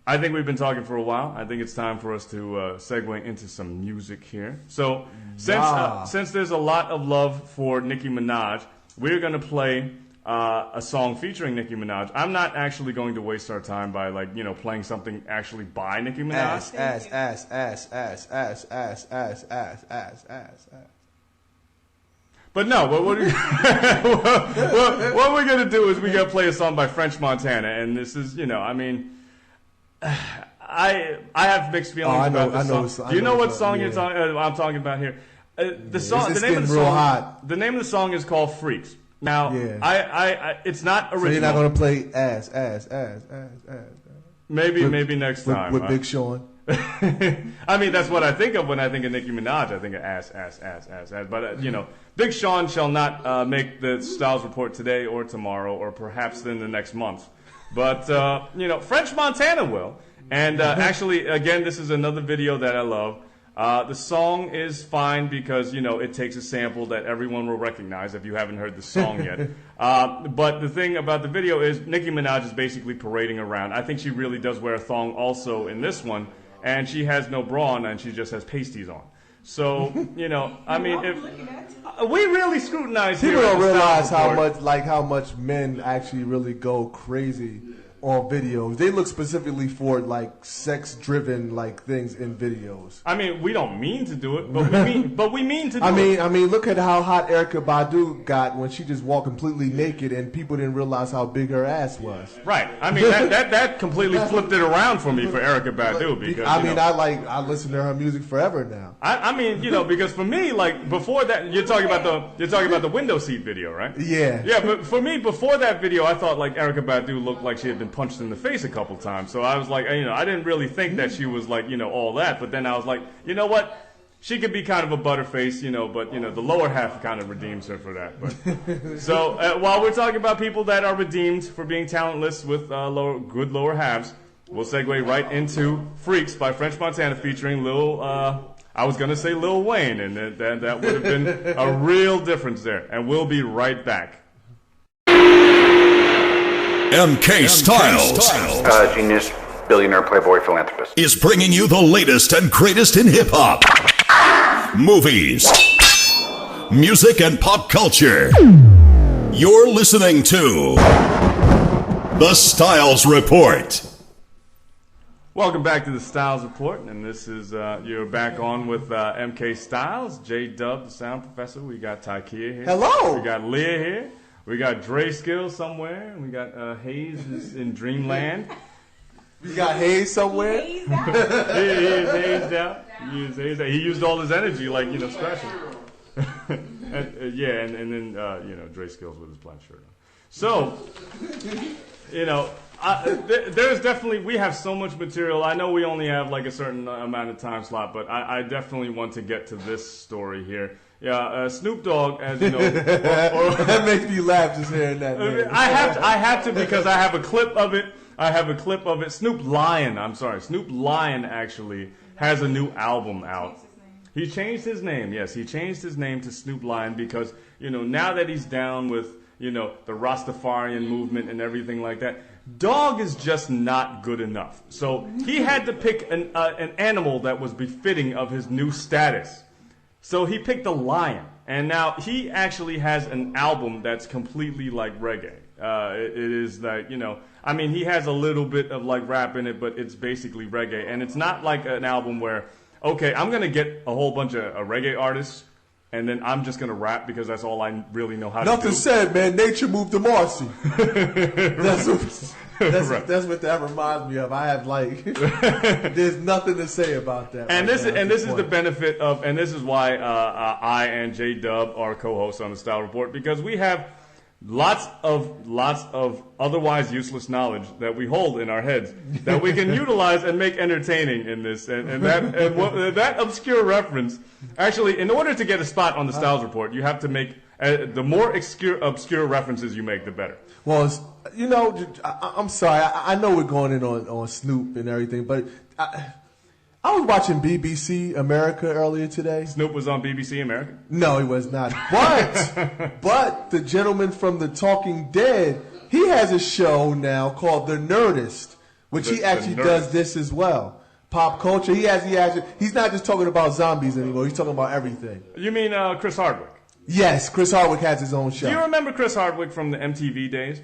I think we've been talking for a while. I think it's time for us to segue into some music here. So, since there's a lot of love for Nicki Minaj, we're gonna play a song featuring Nicki Minaj. I'm not actually going to waste our time by playing something actually by Nicki Minaj. Ass. But no, what we're going to do is we're going to play a song by French Montana, and this is, I mean, I have mixed feelings about this song. Do you know what song I'm talking about here? The song, the name of the song is called Freaks. Now, it's not original. So you're not going to play ass. Maybe next time. With Big Sean. I mean, that's what I think of when I think of Nicki Minaj. I think of ass. But, Big Sean shall not make the Styles Report today or tomorrow or perhaps in the next month. But, French Montana will. And actually, again, this is another video that I love. The song is fine because, it takes a sample that everyone will recognize if you haven't heard the song yet. But the thing about the video is Nicki Minaj is basically parading around. I think she really does wear a thong also in this one. And she has no bra on and she just has pasties on. So, I mean, if we really scrutinize people here don't realize how much men actually really go crazy on videos. They look specifically for like sex-driven like things in videos. I mean, we don't mean to do it, but we mean to do it. I mean, look at how hot Erykah Badu got when she just walked completely naked and people didn't realize how big her ass was. Right. I mean, that completely flipped it around for me for Erykah Badu because I listen to her music forever now. I mean, because for me, like before that, you're talking about the window seat video, right? Yeah. Yeah, but for me, before that video, I thought like Erykah Badu looked like she had been punched in the face a couple times. So I was like, I didn't really think that she was like, all that. But then I was like, you know what? she could be kind of a butterface, but the lower half kind of redeems her for that. But so while we're talking about people that are redeemed for being talentless with good lower halves, we'll segue right into Freaks by French Montana featuring I was going to say Lil Wayne, and that would have been a real difference there. And we'll be right back. MK Styles. Genius, billionaire, playboy, philanthropist. Is bringing you the latest and greatest in hip-hop, movies, music, and pop culture. You're listening to The Styles Report. Welcome back to The Styles Report, and this is, you're back on with MK Styles, J-Dub, the sound professor. We got Takia here. Hello. We got Leah here. We got Dre Skillz somewhere, and we got Hayes is in Dreamland. You got Hayes somewhere? He is hazed out. He used all his energy, scratching. and then Dre Skillz with his black shirt on. So, there's definitely, we have so much material. I know we only have a certain amount of time slot, but I definitely want to get to this story here. Yeah, Snoop Dogg, as you know, that makes me laugh just hearing that. Name. I have to because I have a clip of it. Snoop Lion actually has a new album out. He changed his name. Yes, he changed his name to Snoop Lion because now that he's down with the Rastafarian movement and everything like that, dog is just not good enough. So he had to pick an animal that was befitting of his new status. So he picked a lion, and now he actually has an album that's completely like reggae. It is he has a little bit of rap in it, but it's basically reggae. And it's not like an album where, okay, I'm going to get a whole bunch of reggae artists, and then I'm just going to rap because that's all I really know how to do. Nothing said, man. Nature moved to Marcy. That's what that reminds me of. I have there's nothing to say about that. And this is the benefit of, and this is why I and J-Dub are co-hosts on the Style Report, because we have lots of otherwise useless knowledge that we hold in our heads that we can utilize and make entertaining in this. That obscure reference, actually, in order to get a spot on the Styles Report, you have to make the more obscure references you make, the better. Well, I'm sorry. I know we're going in on Snoop and everything, but I was watching BBC America earlier today. Snoop was on BBC America? No, he was not. But the gentleman from the Talking Dead, he has a show now called The Nerdist, which he actually does this as well. Pop culture. He's not just talking about zombies anymore. He's talking about everything. You mean Chris Hardwick? Yes, Chris Hardwick has his own show. Do you remember Chris Hardwick from the MTV days?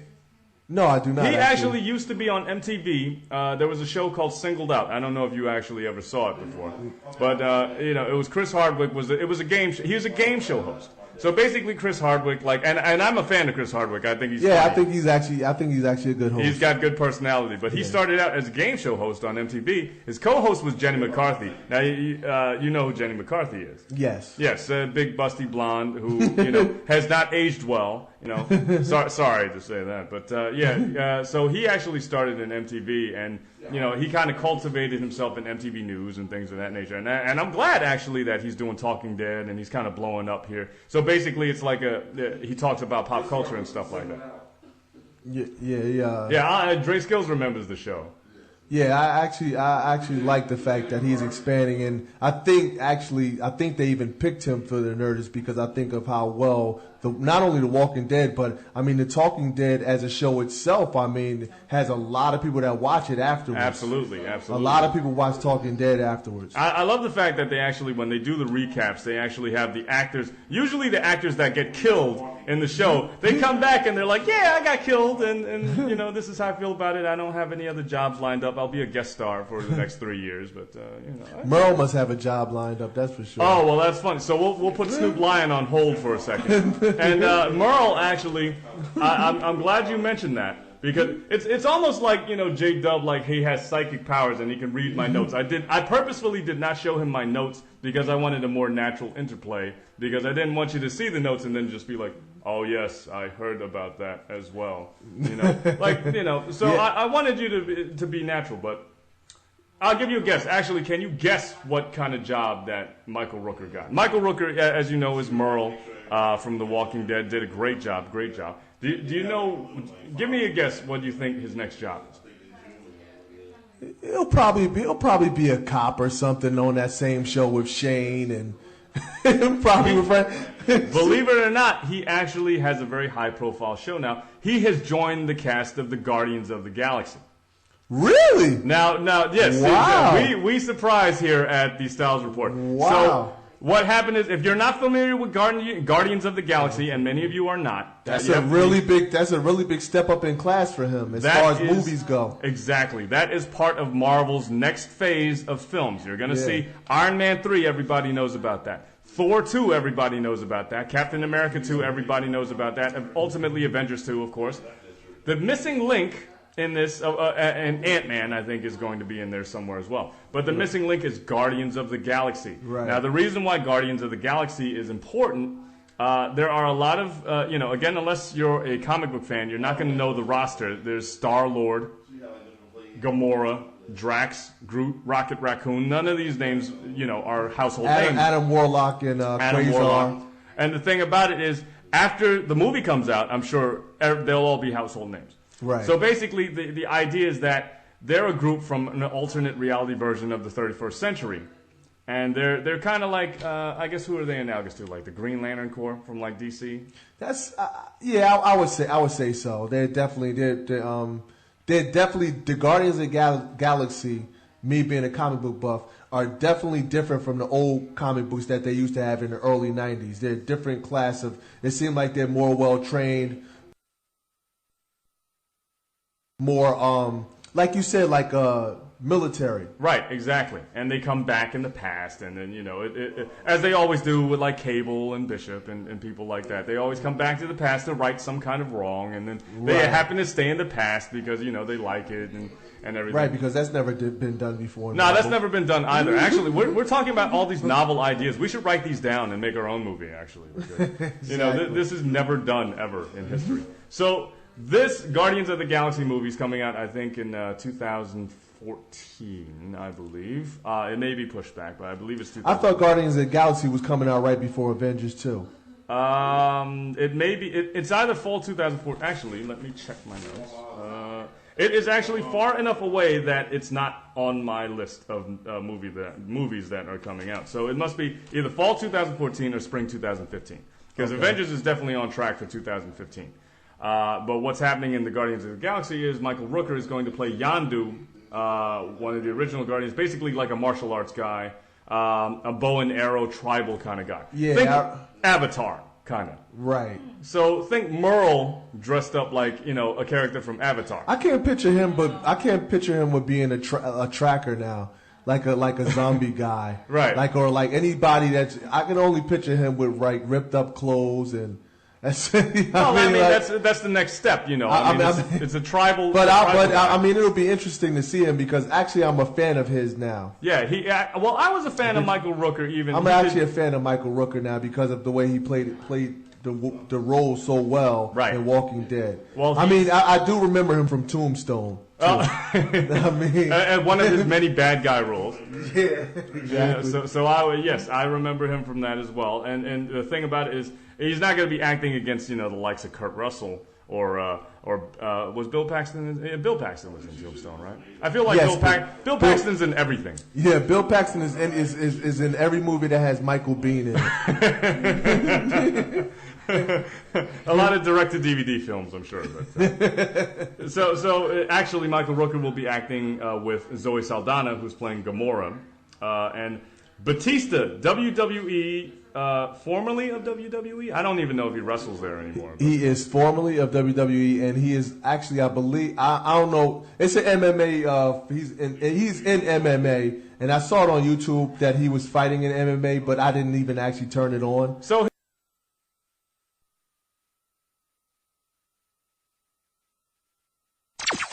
No, I do not. He actually used to be on MTV. There was a show called Singled Out. I don't know if you actually ever saw it before, but it was Chris Hardwick. It was a game. He was a game show host. So basically, Chris Hardwick, and I'm a fan of Chris Hardwick. I think he's funny. I think he's actually a good host. He's got good personality, but he started out as a game show host on MTV. His co-host was Jenny McCarthy. Now you know who Jenny McCarthy is. Yes. Yes, a big busty blonde who has not aged well. Sorry to say that, but so he actually started in MTV, and he kind of cultivated himself in MTV News and things of that nature. And I'm glad actually that he's doing Talking Dead and he's kind of blowing up here. So basically, it's like he talks about pop culture and stuff like that. Yeah. Dre Skillz remembers the show. Yeah, I actually like the fact that he's expanding, and I think they even picked him for the Nerdist because I think of how well not only The Walking Dead, but The Talking Dead as a show itself, has a lot of people that watch it afterwards. Absolutely. A lot of people watch Talking Dead afterwards. I love the fact that they actually, when they do the recaps, they actually have the actors, usually the actors that get killed in the show, they come back and they're like, yeah, I got killed, and this is how I feel about it. I don't have any other jobs lined up. I'll be a guest star for the next 3 years, but Merle must have a job lined up, that's for sure. Oh, well, that's funny. So we'll put Snoop Lion on hold for a second. And Merle, actually, I'm glad you mentioned that, because it's almost like J-Dub, like he has psychic powers and he can read my notes. I purposefully did not show him my notes because I wanted a more natural interplay, because I didn't want you to see the notes and then just be like, oh yes, I heard about that as well. So yeah. I wanted you to be natural, but I'll give you a guess. Actually, can you guess what kind of job that Michael Rooker got? Michael Rooker, as you know, is Merle from The Walking Dead. Did a great job. Do you know? Give me a guess. What do you think his next job is? He'll probably be a cop or something on that same show with Shane and probably with Believe it or not, he actually has a very high-profile show now. He has joined the cast of the Guardians of the Galaxy. Really? Now, yes. Wow. We surprise here at the Styles Report. Wow. So what happened is, if you're not familiar with Guardians of the Galaxy, and many of you are not, that's a really big step up in class for him as far as movies go. Exactly. That is part of Marvel's next phase of films. You're going to see Iron Man 3, everybody knows about that. Thor 2, everybody knows about that. Captain America 2, everybody knows about that. And ultimately, Avengers 2, of course. The missing link in this, and Ant-Man, I think, is going to be in there somewhere as well. But the missing link is Guardians of the Galaxy. Right. Now, the reason why Guardians of the Galaxy is important, there are a lot of, again, unless you're a comic book fan, you're not going to know the roster. There's Star-Lord, Gamora, Drax, Groot, Rocket Raccoon. None of these names, are household names. Adam Warlock and Quasar. And the thing about it is, after the movie comes out, I'm sure they'll all be household names. Right. So basically, the idea is that they're a group from an alternate reality version of the 31st century. And they're kind of like, I guess, who are they analogous to? Like the Green Lantern Corps from like DC? That's I would say so. They're definitely the Guardians of the Galaxy. Me being a comic book buff, are definitely different from the old comic books that they used to have in the early '90s. They're a different class of. It seems like they're more well trained, more like you said, like military. Right, exactly. And they come back in the past, and then as they always do with like Cable and Bishop and people like that. They always come back to the past to right some kind of wrong, and then they happen to stay in the past because they like it and everything. Right, because that's never been done before. No, that's never been done either. Actually, we're talking about all these novel ideas. We should write these down and make our own movie. Actually, Exactly. This is never done ever in history. So this Guardians of the Galaxy movie is coming out, I think, in 2014, I believe. It may be pushed back, but I believe it's 2014. I thought Guardians of the Galaxy was coming out right before Avengers 2. It may be. It's either fall 2014. Actually, let me check my notes. It is actually far enough away that it's not on my list of movies that are coming out. So it must be either fall 2014 or spring 2015. Because Avengers is definitely on track for 2015. But what's happening in the Guardians of the Galaxy is Michael Rooker is going to play Yondu, one of the original Guardians, basically like a martial arts guy, a bow and arrow tribal kind of guy. Yeah, think Avatar, kind of. Right. So think Merle dressed up like a character from Avatar. I can't picture him with being a tracker now, like a zombie guy. Right. Like anybody that's. I can only picture him with ripped up clothes and. That's the next step, it's a tribal. But I mean, it'll be interesting to see him because actually, I'm a fan of his now. Yeah, I was a fan of Michael Rooker. I'm actually a fan of Michael Rooker now because of the way he played the role so well in Walking Dead. Well, I do remember him from Tombstone. I mean, and one of his many bad guy roles. Yeah, exactly. I remember him from that as well. And the thing about it is, he's not going to be acting against the likes of Kurt Russell or was Bill Paxton? Bill Paxton was in Tombstone, right? I feel like Bill Paxton's in everything. Yeah, Bill Paxton is in every movie that has Michael Biehn in it. A lot of direct-to-DVD films, I'm sure. But, so actually, Michael Rooker will be acting with Zoe Saldana, who's playing Gamora, and Batista, WWE, formerly of WWE. I don't even know if he wrestles there anymore. He is formerly of WWE, and he is actually, I believe, I don't know. It's an MMA. He's in MMA, and I saw it on YouTube that he was fighting in MMA, but I didn't even actually turn it on. So.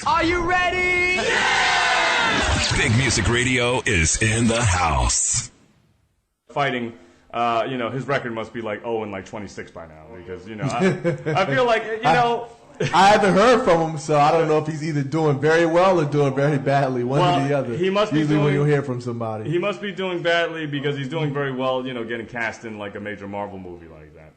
Are you ready? Yeah! Big Music Radio is in the house. Fighting, his record must be like 0-26 by now because I feel like I haven't heard from him, so I don't know if he's either doing very well or doing very badly, one or the other. He must be usually when you hear from somebody. He must be doing badly because he's doing very well, getting cast in like a major Marvel movie like that.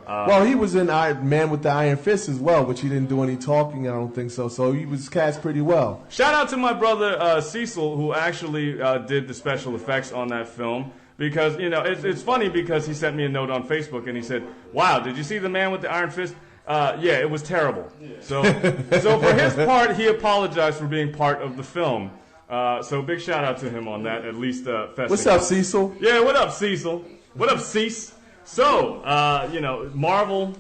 Well, he was in Man with the Iron Fist as well, which he didn't do any talking, I don't think so. So he was cast pretty well. Shout out to my brother Cecil, who actually did the special effects on that film. Because, it's funny because he sent me a note on Facebook and he said, wow, did you see the Man with the Iron Fist? Yeah, it was terrible. So for his part, he apologized for being part of the film. So big shout out to him on that, at least festive. What's up, Cecil? Yeah, what up, Cecil? What up, Cease? So, Marvel,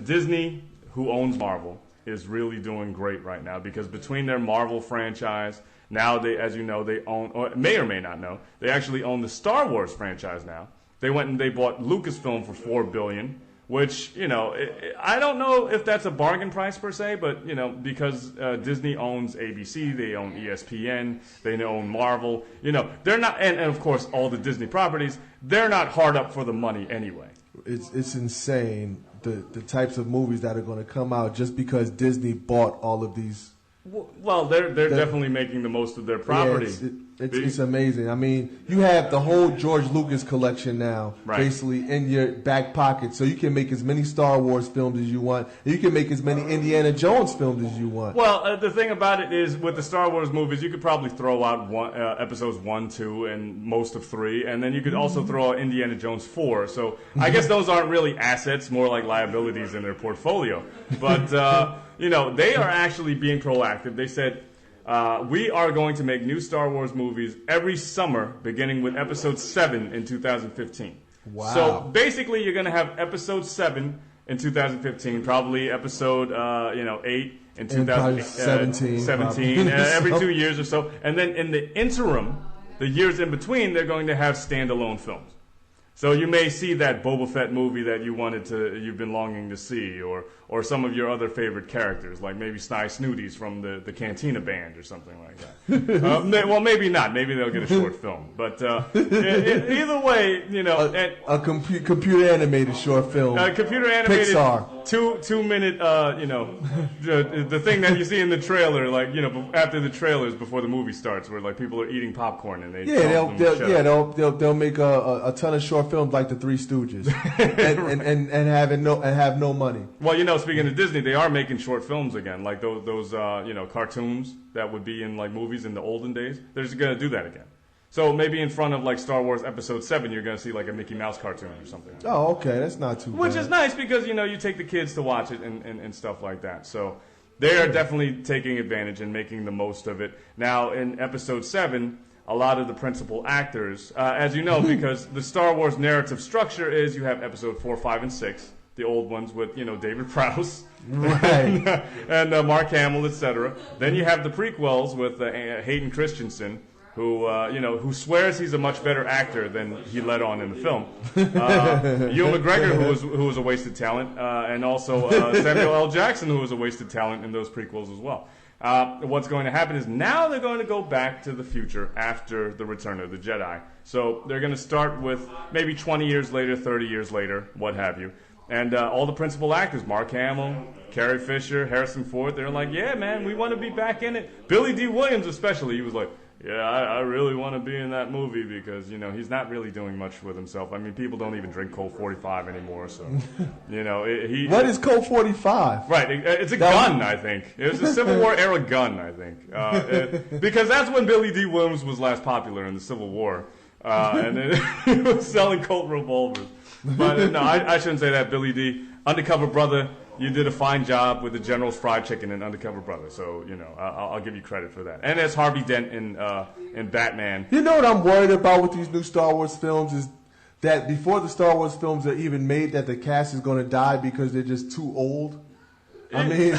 Disney, who owns Marvel, is really doing great right now because between their Marvel franchise, now they, as you know, they own, or may or may not know, they actually own the Star Wars franchise now. They went and they bought Lucasfilm for $4 billion, which, I don't know if that's a bargain price per se, but, because Disney owns ABC, they own ESPN, they own Marvel, they're not, and of course all the Disney properties, they're not hard up for the money anyway. It's insane, the types of movies that are going to come out just because Disney bought all of these. Well, they're definitely making the most of their property. Yeah, it's amazing. I mean, you have the whole George Lucas collection now, basically in your back pocket, so you can make as many Star Wars films as you want. You can make as many Indiana Jones films as you want. Well, the thing about it is, with the Star Wars movies, you could probably throw out episodes 1, 2, and most of 3, and then you could also throw out Indiana Jones 4. So I guess those aren't really assets, more like liabilities in their portfolio. But they are actually being proactive. They said, we are going to make new Star Wars movies every summer, beginning with Episode 7 in 2015. Wow. So basically, you're going to have Episode 7 in 2015, probably Episode 8 in 2017, every 2 years or so. And then in the interim, the years in between, they're going to have standalone films. So you may see that Boba Fett movie that you've been longing to see, or some of your other favorite characters, like maybe Sly Snooties from the Cantina Band or something like that. Well, maybe not. Maybe they'll get a short film. But either way, a computer animated short film. Computer animated Pixar. 2 minute, the thing that you see in the trailer, like after the trailers before the movie starts, where like people are eating popcorn and they'll make a ton of short films like the Three Stooges and have no money. Well, speaking of Disney, they are making short films again, like those cartoons that would be in like movies in the olden days. They're just gonna do that again. So maybe in front of like Star Wars Episode 7, you're gonna see like a Mickey Mouse cartoon or something. Oh, okay, that's not too bad. Which is nice because you take the kids to watch it and stuff like that. So they are definitely taking advantage and making the most of it. Now in Episode 7. A lot of the principal actors, as you know, because the Star Wars narrative structure is you have Episode 4, 5, and 6, the old ones with David Prowse, right, and Mark Hamill, etc. Then you have the prequels with Hayden Christensen, who swears he's a much better actor than he let on in the film. Ewan McGregor, who was a wasted talent, and also Samuel L. Jackson, who was a wasted talent in those prequels as well. What's going to happen is now they're going to go back to the future after the Return of the Jedi. So they're going to start with maybe 20 years later, 30 years later, what have you. And all the principal actors, Mark Hamill, Carrie Fisher, Harrison Ford, they're like, yeah, man, we want to be back in it. Billy D. Williams especially, he was like, yeah, I really want to be in that movie because, he's not really doing much with himself. I mean, people don't even drink Colt 45 anymore, so, What is Colt 45? Right, it's a gun, I think. It was a Civil War era gun, I think. Because that's when Billy D. Williams was last popular in the Civil War. And he was selling Colt revolvers. But no, I shouldn't say that, Billy D. Undercover Brother. You did a fine job with the General's Fried Chicken and Undercover Brother, so I'll give you credit for that. And as Harvey Dent in Batman. You know what I'm worried about with these new Star Wars films is that before the Star Wars films are even made, that the cast is going to die because they're just too old. I mean,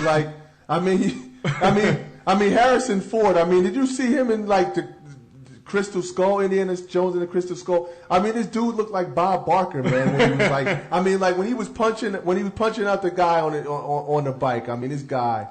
Harrison Ford. I mean, did you see him in like the Crystal Skull, Indiana Jones and the Crystal Skull? I mean, this dude looked like Bob Barker, man. When he was when he was punching out the guy on the bike. I mean, this guy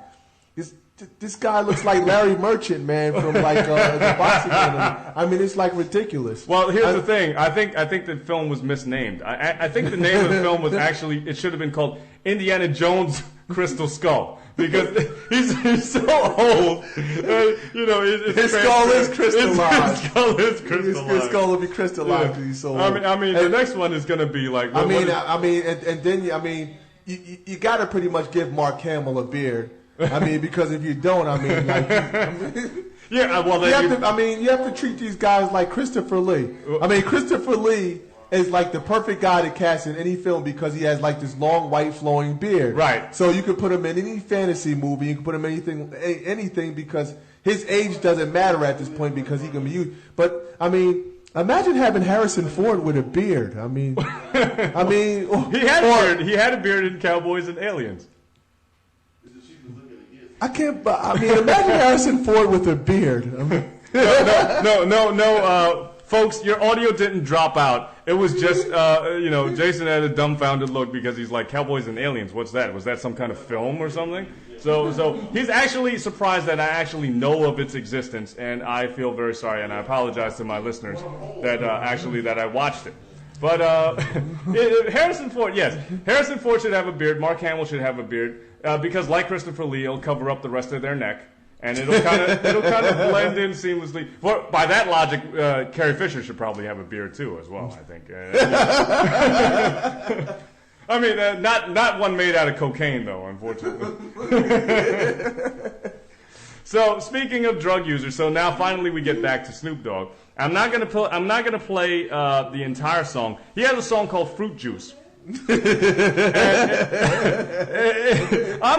looks like Larry Merchant, man, from like the boxing tournament. I mean, it's like ridiculous. Well, here's the thing. I think the film was misnamed. I think the name of the film was actually, it should have been called Indiana Jones Crystal Skull. Because he's so old, his skull is crystallized. His skull is crystallized. His skull will be crystallized because he's so old. I mean, the next one is going to be like. You got to pretty much give Mark Hamill a beard. I mean, because if you don't, you have to treat these guys like Christopher Lee. I mean, Christopher Lee is like the perfect guy to cast in any film because he has like this long white flowing beard. Right. So you could put him in any fantasy movie. You can put him in anything because his age doesn't matter at this point because he can be used. But I mean, imagine having Harrison Ford with a beard. I mean, he had a beard. He had a beard in Cowboys and Aliens. Imagine Harrison Ford with a beard. No. Folks, your audio didn't drop out. It was just, Jason had a dumbfounded look because he's like, Cowboys and Aliens, what's that? Was that some kind of film or something? So he's actually surprised that I actually know of its existence, and I feel very sorry, and I apologize to my listeners that I watched it. But Harrison Ford, yes. Harrison Ford should have a beard. Mark Hamill should have a beard because, like Christopher Lee, it'll cover up the rest of their neck. And it'll kind of blend in seamlessly. Well, by that logic, Carrie Fisher should probably have a beard too, as well. I think. I mean, not one made out of cocaine, though, unfortunately. So, speaking of drug users, so now finally we get back to Snoop Dogg. I'm not gonna play the entire song. He has a song called "Fruit Juice." I'm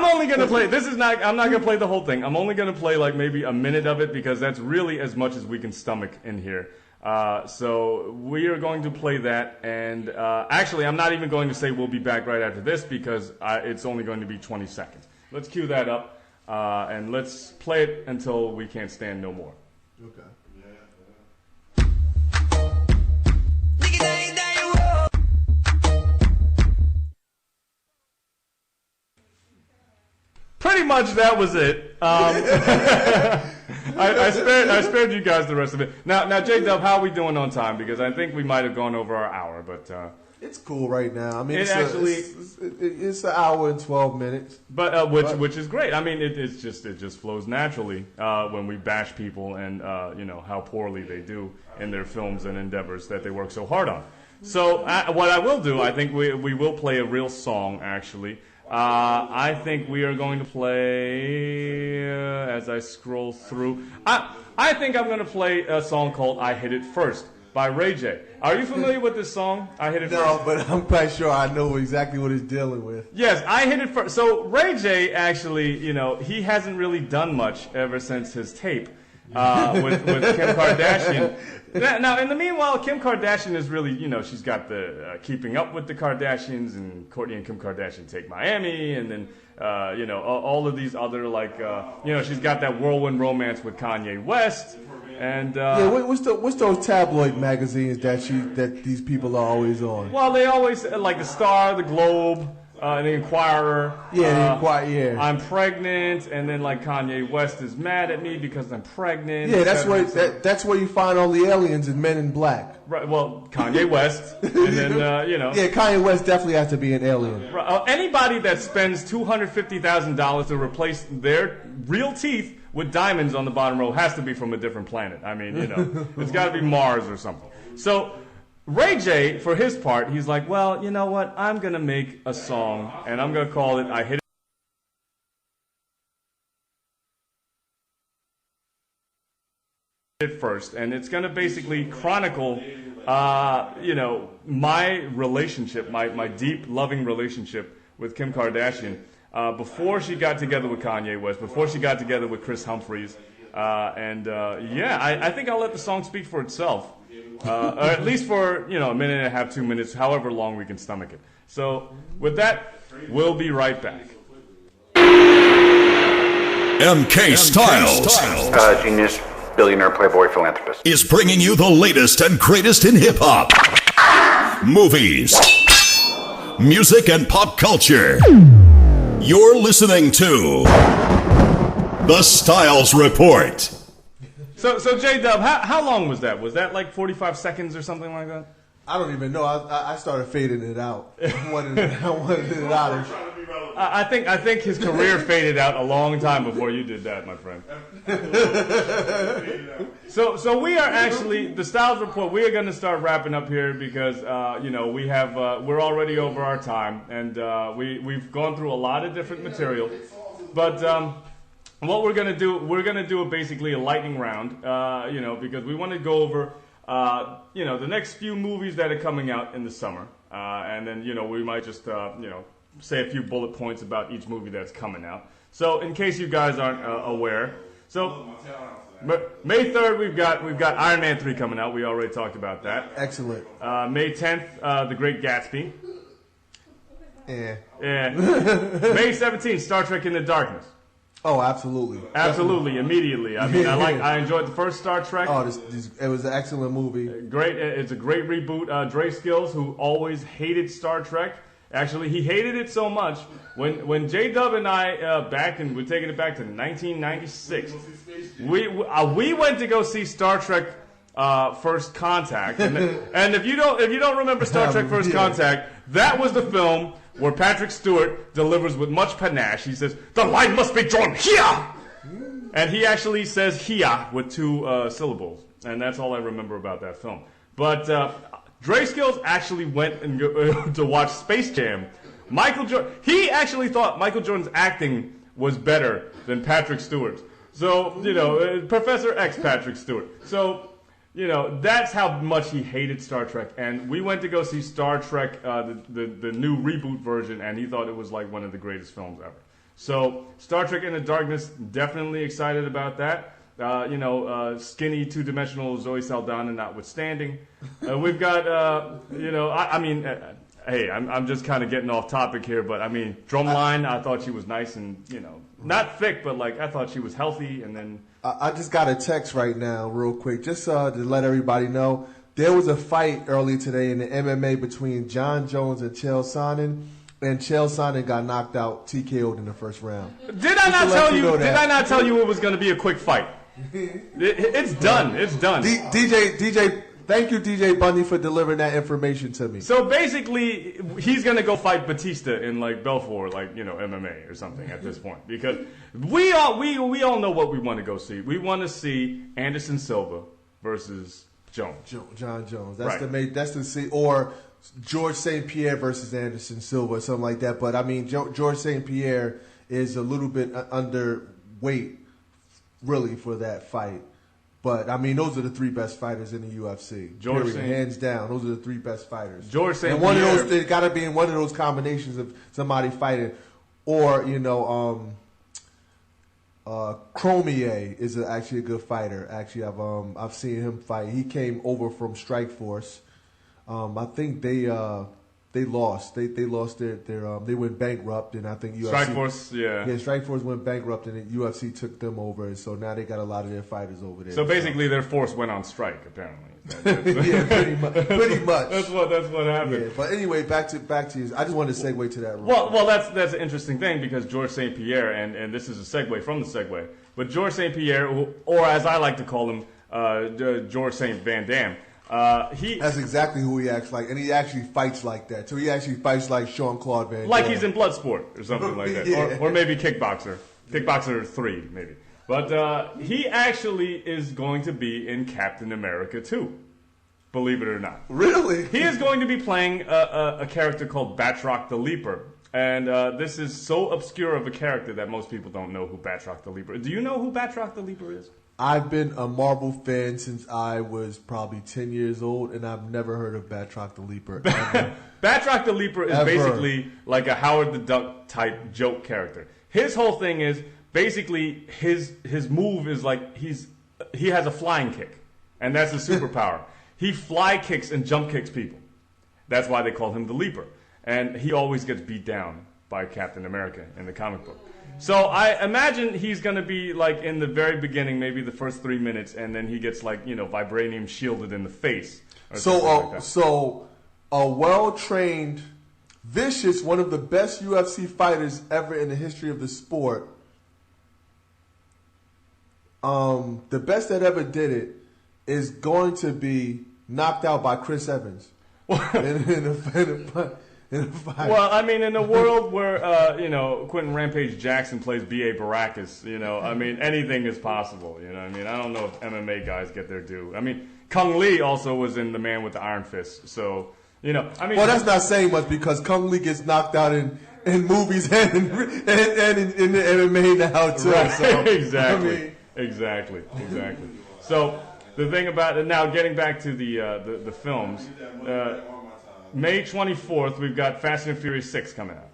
only gonna play. I'm not gonna play the whole thing. I'm only gonna play like maybe a minute of it because that's really as much as we can stomach in here. So we are going to play that, and actually, I'm not even going to say we'll be back right after this because it's only going to be 20 seconds. Let's cue that up, and let's play it until we can't stand no more. Okay. Pretty much that was it. I spared you guys the rest of it. Now, J-Dub, how are we doing on time? Because I think we might have gone over our hour, but it's cool right now. I mean, it's an hour and 12 minutes, but which is great. I mean, it just flows naturally when we bash people and how poorly they do in their films and endeavors that they work so hard on. So what I will do, I think we will play a real song actually. I think we are going to play, as I scroll through, I think I'm going to play a song called I Hit It First by Ray J. Are you familiar with this song, I Hit It First? No, but I'm quite sure I know exactly what it's dealing with. Yes, I Hit It First. So Ray J actually, he hasn't really done much ever since his tape with Kim Kardashian. Now, in the meanwhile, Kim Kardashian is really, she's got the Keeping Up with the Kardashians and Kourtney and Kim Kardashian Take Miami, and then, all of these other, she's got that whirlwind romance with Kanye West. And what's those tabloid magazines that these people are always on? Well, they always, like the Star, the Globe, the Inquirer. Yeah, the Inquirer, yeah. I'm pregnant, and then like Kanye West is mad at me because I'm pregnant. Yeah, that's where you find all the aliens and Men in Black. Right. Well, Kanye West, and then Yeah, Kanye West definitely has to be an alien. Anybody that spends $250,000 to replace their real teeth with diamonds on the bottom row has to be from a different planet. I mean, it's got to be Mars or something. So Ray J, for his part, he's like, well, you know what? I'm going to make a song, and I'm going to call it I Hit It First. And it's going to basically chronicle, my relationship, my deep, loving relationship with Kim Kardashian before she got together with Kanye West, before she got together with Chris Humphries. I think I'll let the song speak for itself. Or at least for, a minute and a half, 2 minutes, however long we can stomach it. So, with that, we'll be right back. MK Styles. Genius, billionaire, playboy, philanthropist. Is bringing you the latest and greatest in hip-hop. Movies. Music and pop culture. You're listening to The Styles Report. So J-Dub, how long was that? Was that like 45 seconds or something like that? I don't even know. I started fading it out. I wanted it out. Trying to be relevant. I think his career faded out a long time before you did that, my friend. So we are actually the Styles Report. We are going to start wrapping up here because we're already over our time, and we've gone through a lot of different material. But what we're going to do basically a lightning round, because we want to go over the next few movies that are coming out in the summer, and then we might just say a few bullet points about each movie that's coming out. So in case you guys aren't aware, so May 3rd we've got Iron Man 3 coming out. We already talked about that. Excellent. May 10th, The Great Gatsby. Yeah. May 17th, Star Trek Into Darkness. Oh, absolutely. Absolutely, immediately. I mean, I enjoyed the first Star Trek. Oh, it was an excellent movie. Great. It's a great reboot. Dre Skillz, who always hated Star Trek. Actually, he hated it so much when J-Dub and I we're taking it back to 1996. We went to go see Star Trek First Contact, and if you don't remember Star Trek First Contact, that was the film where Patrick Stewart delivers with much panache. He says, "The line must be drawn here," and he actually says "here" with 2 syllables, and that's all I remember about that film. But Dre Skillz actually went to watch Space Jam. He actually thought Michael Jordan's acting was better than Patrick Stewart's. So, Professor X Patrick Stewart. So, that's how much he hated Star Trek. And we went to go see Star Trek, the new reboot version, and he thought it was like one of the greatest films ever. So, Star Trek Into Darkness, definitely excited about that. Skinny, two-dimensional Zoe Saldana notwithstanding. We've got, hey, I'm just kind of getting off topic here, but I mean, Drumline, I thought she was nice and, not thick, but like I thought she was healthy, and then... I just got a text right now, real quick, just to let everybody know. There was a fight earlier today in the MMA between John Jones and Chael Sonnen, and Chael Sonnen got knocked out, TKO'd in the first round. Did I not tell you it was going to be a quick fight? It's done. It's done. DJ, thank you, DJ Bundy, for delivering that information to me. So basically, he's gonna go fight Batista in like Belfort, like MMA or something at this point, because we all know what we want to go see. We want to see Anderson Silva versus Jones. John Jones. That's the see, or George St. Pierre versus Anderson Silva, or something like that. But I mean, George St. Pierre is a little bit underweight, really, for that fight. But I mean, those are the 3 best fighters in the UFC. Hands down, those are the 3 best fighters. George St. And one of those, they got to be in one of those combinations of somebody fighting, or Cormier is actually a good fighter. Actually, I've seen him fight. He came over from Strikeforce. I think they lost. They lost their they went bankrupt, and I think UFC. Strikeforce, yeah. Yeah, Strikeforce went bankrupt, and the UFC took them over, and so now they got a lot of their fighters over there. So basically, their force went on strike, apparently. Yeah, pretty much. That's what happened. Yeah, but anyway, back to you. I just wanted to segue to that. Well, that's an interesting thing, because George St. Pierre, and this is a segue from the segue, but George St. Pierre, or as I like to call him, George St. Van Damme. That's exactly who he acts like, and he actually fights like that. So he actually fights like Jean-Claude Van Damme. Like he's in Bloodsport or something like that. Yeah. Or maybe Kickboxer. Kickboxer 3, maybe. But he actually is going to be in Captain America 2, believe it or not. Really? He is going to be playing a character called Batroc the Leaper. And this is so obscure of a character that most people don't know who Batroc the Leaper is. Do you know who Batroc the Leaper is? I've been a Marvel fan since I was probably 10 years old, and I've never heard of Batroc the Leaper. Batroc the Leaper is basically like a Howard the Duck type joke character. His whole thing is basically his move is like he has a flying kick, and that's his superpower. He fly kicks and jump kicks people. That's why they call him the Leaper, and he always gets beat down by Captain America in the comic book. So I imagine he's going to be like in the very beginning, maybe the first 3 minutes, and then he gets like, vibranium shielded in the face. So a well-trained, vicious, one of the best UFC fighters ever in the history of the sport. The best that ever did it is going to be knocked out by Chris Evans in Well, I mean, in a world where Quentin Rampage Jackson plays B.A. Baracus, I mean, anything is possible. You know what I mean? I don't know if MMA guys get their due. I mean, Kung Lee also was in The Man with the Iron Fist, so I mean. Well, that's not saying much because Kung Lee gets knocked out in movies and in the MMA now too. Right. So, Exactly. Exactly. So the thing about it now, getting back to the films, May 24th we've got Fast and Furious 6 coming out.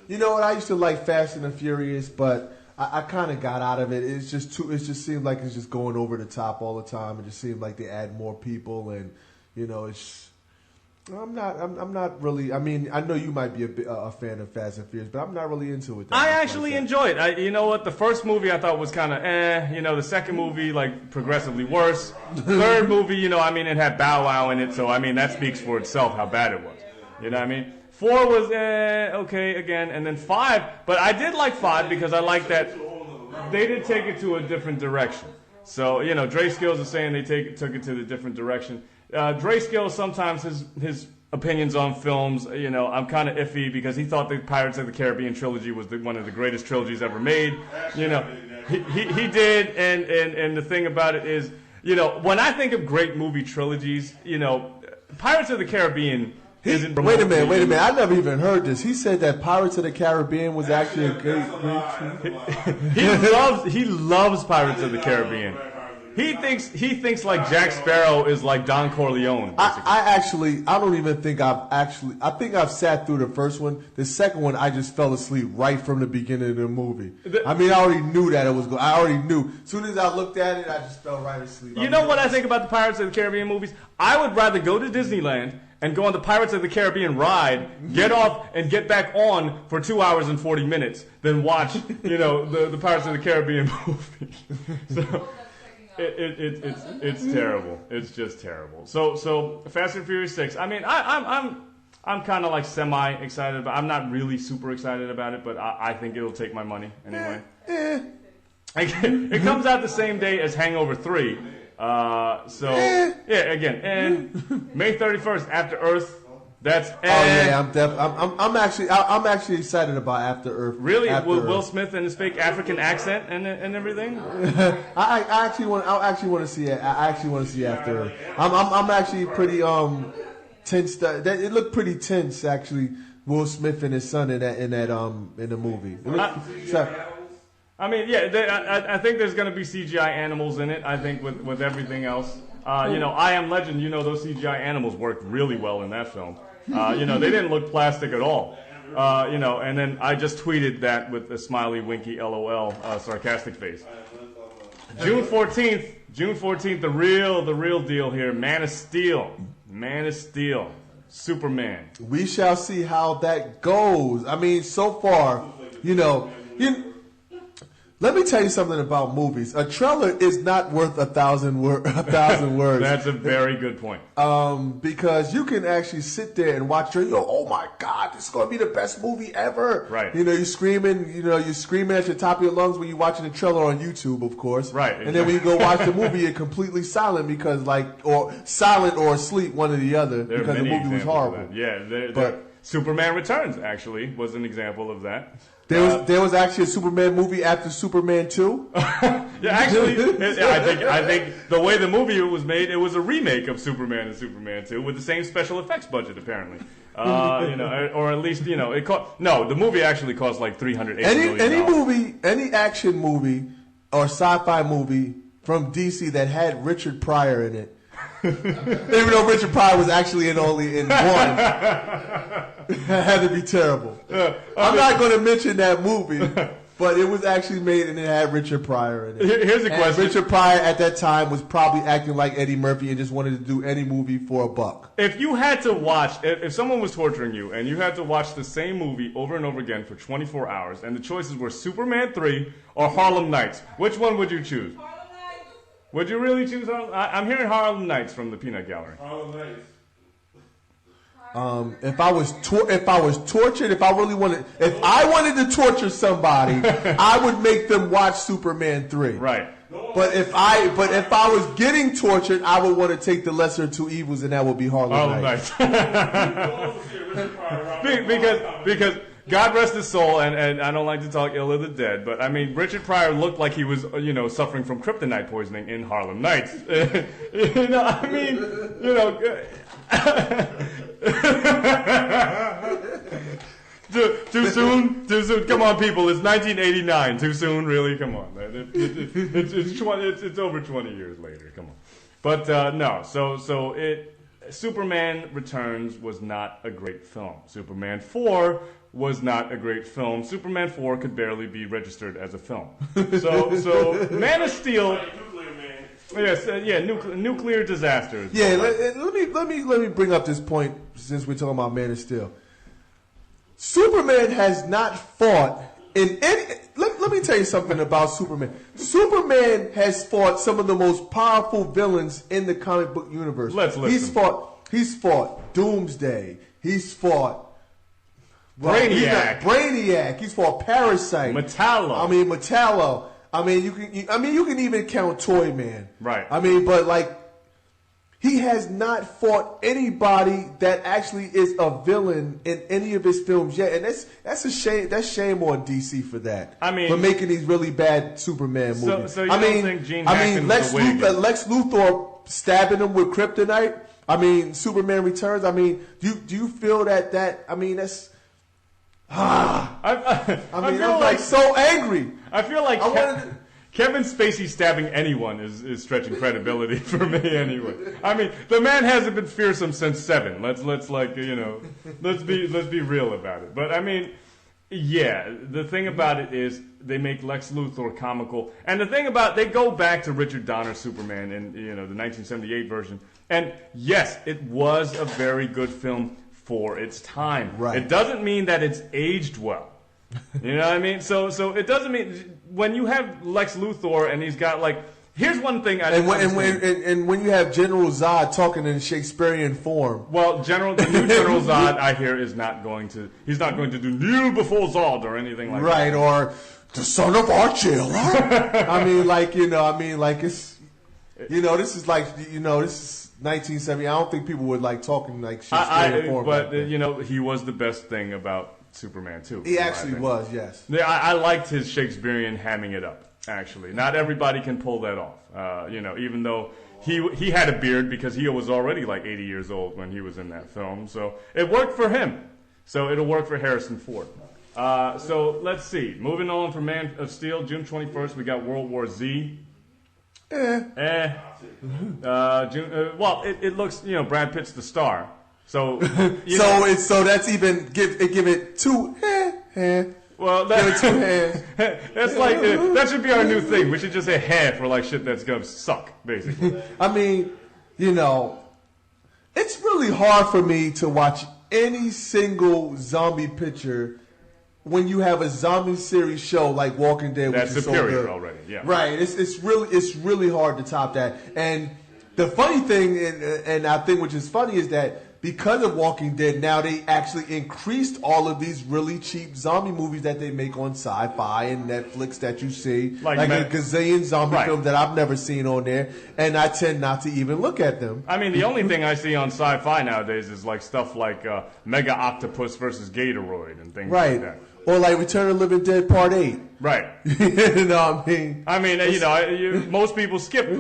You know what? I used to like Fast and the Furious, but I kind of got out of it. It just seemed like it's just going over the top all the time. It just seemed like they add more people, and I'm not really. I mean, I know you might be a fan of Fast and Furious, but I'm not really into it. I actually enjoy it. You know what? The first movie I thought was kind of the second movie like progressively worse. Third movie, I mean, it had Bow Wow in it, so I mean that speaks for itself how bad it was. You know what I mean? 4 was okay again, and then 5. But I did like 5 because I like that they did take it to a different direction. So Dre Skillz is saying they took it to the different direction. Dre Skillz, sometimes his opinions on films, I'm kind of iffy because he thought the Pirates of the Caribbean trilogy was one of the greatest trilogies ever made. He did, and the thing about it is, when I think of great movie trilogies, Pirates of the Caribbean isn't. Wait a minute! I never even heard this. He said that Pirates of the Caribbean was actually a great he loves Pirates of the Caribbean. He thinks like Jack Sparrow is like Don Corleone. I don't even think I think I've sat through the first one. The second one, I just fell asleep right from the beginning of the movie. I already knew that it was going. I already knew. As soon as I looked at it, I just fell right asleep. You know what I think about the Pirates of the Caribbean movies? I would rather go to Disneyland and go on the Pirates of the Caribbean ride, get off and get back on for 2 hours and 40 minutes than watch, the Pirates of the Caribbean movie. So, it's terrible. It's just terrible. So Fast and Furious 6. I mean, I'm kind of like semi excited about. I'm not really super excited about it, but I think it'll take my money anyway. It comes out the same day as Hangover 3. Again, and May 31st, After Earth. That's I'm actually excited about After Earth. Really, Will Smith and his fake African accent and everything. I actually want to see it. I actually want to see After Earth. I'm actually pretty tense. It looked pretty tense actually. Will Smith and his son in the movie. I mean, I think there's going to be CGI animals in it. I think with everything else. I Am Legend, those CGI animals worked really well in that film. They didn't look plastic at all. And then I just tweeted that with a smiley, winky, LOL, sarcastic face. June 14th, the real deal here. Man of Steel, Superman. We shall see how that goes. I mean, so far, let me tell you something about movies. A trailer is not worth 1,000 words. That's a very good point. Because you can actually sit there and watch oh my God, this is going to be the best movie ever. Right. You're screaming at the top of your lungs when you're watching the trailer on YouTube, of course. Right. Exactly. And then when you go watch the movie, you're completely silent or silent or asleep, one or the other, because the movie was horrible. Yeah. Superman Returns actually was an example of that. There was actually a Superman movie after Superman 2. Actually, I think the way the movie was made, it was a remake of Superman and Superman 2 with the same special effects budget apparently. Or at least it cost. No, the movie actually cost like $380 million. Any action movie or sci-fi movie from DC that had Richard Pryor in it. Even though Richard Pryor was actually only in one, had to be terrible. I'm not going to mention that movie, but it was actually made and it had Richard Pryor in it. Here's a question. Richard Pryor at that time was probably acting like Eddie Murphy and just wanted to do any movie for $1. If you had to watch, if someone was torturing you and you had to watch the same movie over and over again for 24 hours and the choices were Superman 3 or Harlem Nights, which one would you choose? Would you really choose Harlem? I'm hearing Harlem Nights from the Peanut Gallery. Harlem Nights. If I was tortured, if I wanted to torture somebody, I would make them watch Superman 3. Right. No one But if I was getting tortured, I would want to take the lesser of two evils, and that would be Harlem Nights. because God rest his soul, and I don't like to talk ill of the dead, but I mean, Richard Pryor looked like he was, suffering from kryptonite poisoning in Harlem Nights. Too soon? Come on, people. It's 1989. Too soon? Really? Come on. It's over 20 years later. Come on. But no. So Superman Returns was not a great film. Superman 4 was not a great film. Superman 4 could barely be registered as a film. So Man of Steel. Yes, nuclear disasters. Yeah, let me bring up this point since we're talking about Man of Steel. Superman has not fought in any. Let me tell you something about Superman. Superman has fought some of the most powerful villains in the comic book universe. Let's listen. He's fought Doomsday. He's fought Brainiac. He's fought Parasite. Metallo. You can even count Toyman. Right. But he has not fought anybody that actually is a villain in any of his films yet, and that's a shame. That's shame on DC for that. For making these really bad Superman movies. So you don't think Gene Hackman Lex Luthor stabbing him with kryptonite. Superman Returns. Do you feel that? That's. I'm so angry. I feel like Kevin Spacey stabbing anyone is stretching credibility for me anyway. The man hasn't been fearsome since 7. Let's be real about it. But the thing about it is they make Lex Luthor comical, and the thing about they go back to Richard Donner's Superman in the 1978 version, and yes, it was a very good film for its time. Right. It doesn't mean that it's aged well. You know what I mean? So it doesn't mean when you have Lex Luthor and he's got here's one thing I didn't understand. When you have General Zod talking in Shakespearean form. Well, the new General Zod I hear he's not going to do kneel before Zod or anything like that. Right, or the son of Archil. This is this is 1970. I don't think people would talking Shakespearean form. But he was the best thing about Superman 2. He actually was, yes. Yeah, I liked his Shakespearean hamming it up, actually. Not everybody can pull that off. Even though he had a beard because he was already 80 years old when he was in that film. So it worked for him. So it'll work for Harrison Ford. So let's see. Moving on from Man of Steel, June 21st, we got World War Z. It looks, Brad Pitt's the star. So that's even give it 2 Well, give it 2 hands. That's that should be our new thing. We should just say hair for shit that's gonna suck, basically. It's really hard for me to watch any single zombie picture when you have a zombie series show like Walking Dead, which is superior so good. Already. Yeah. Right. It's really hard to top that. And the funny thing, and I think which is funny, is that because of Walking Dead, now they actually increased all of these really cheap zombie movies that they make on Sci-Fi and Netflix that you see, like a gazillion zombie films that I've never seen on there, and I tend not to even look at them. The only thing I see on Sci-Fi nowadays is stuff like Mega Octopus versus Gatoroid and things like that. Or Return of the Living Dead Part 8. Right. You know what I mean? Most people skip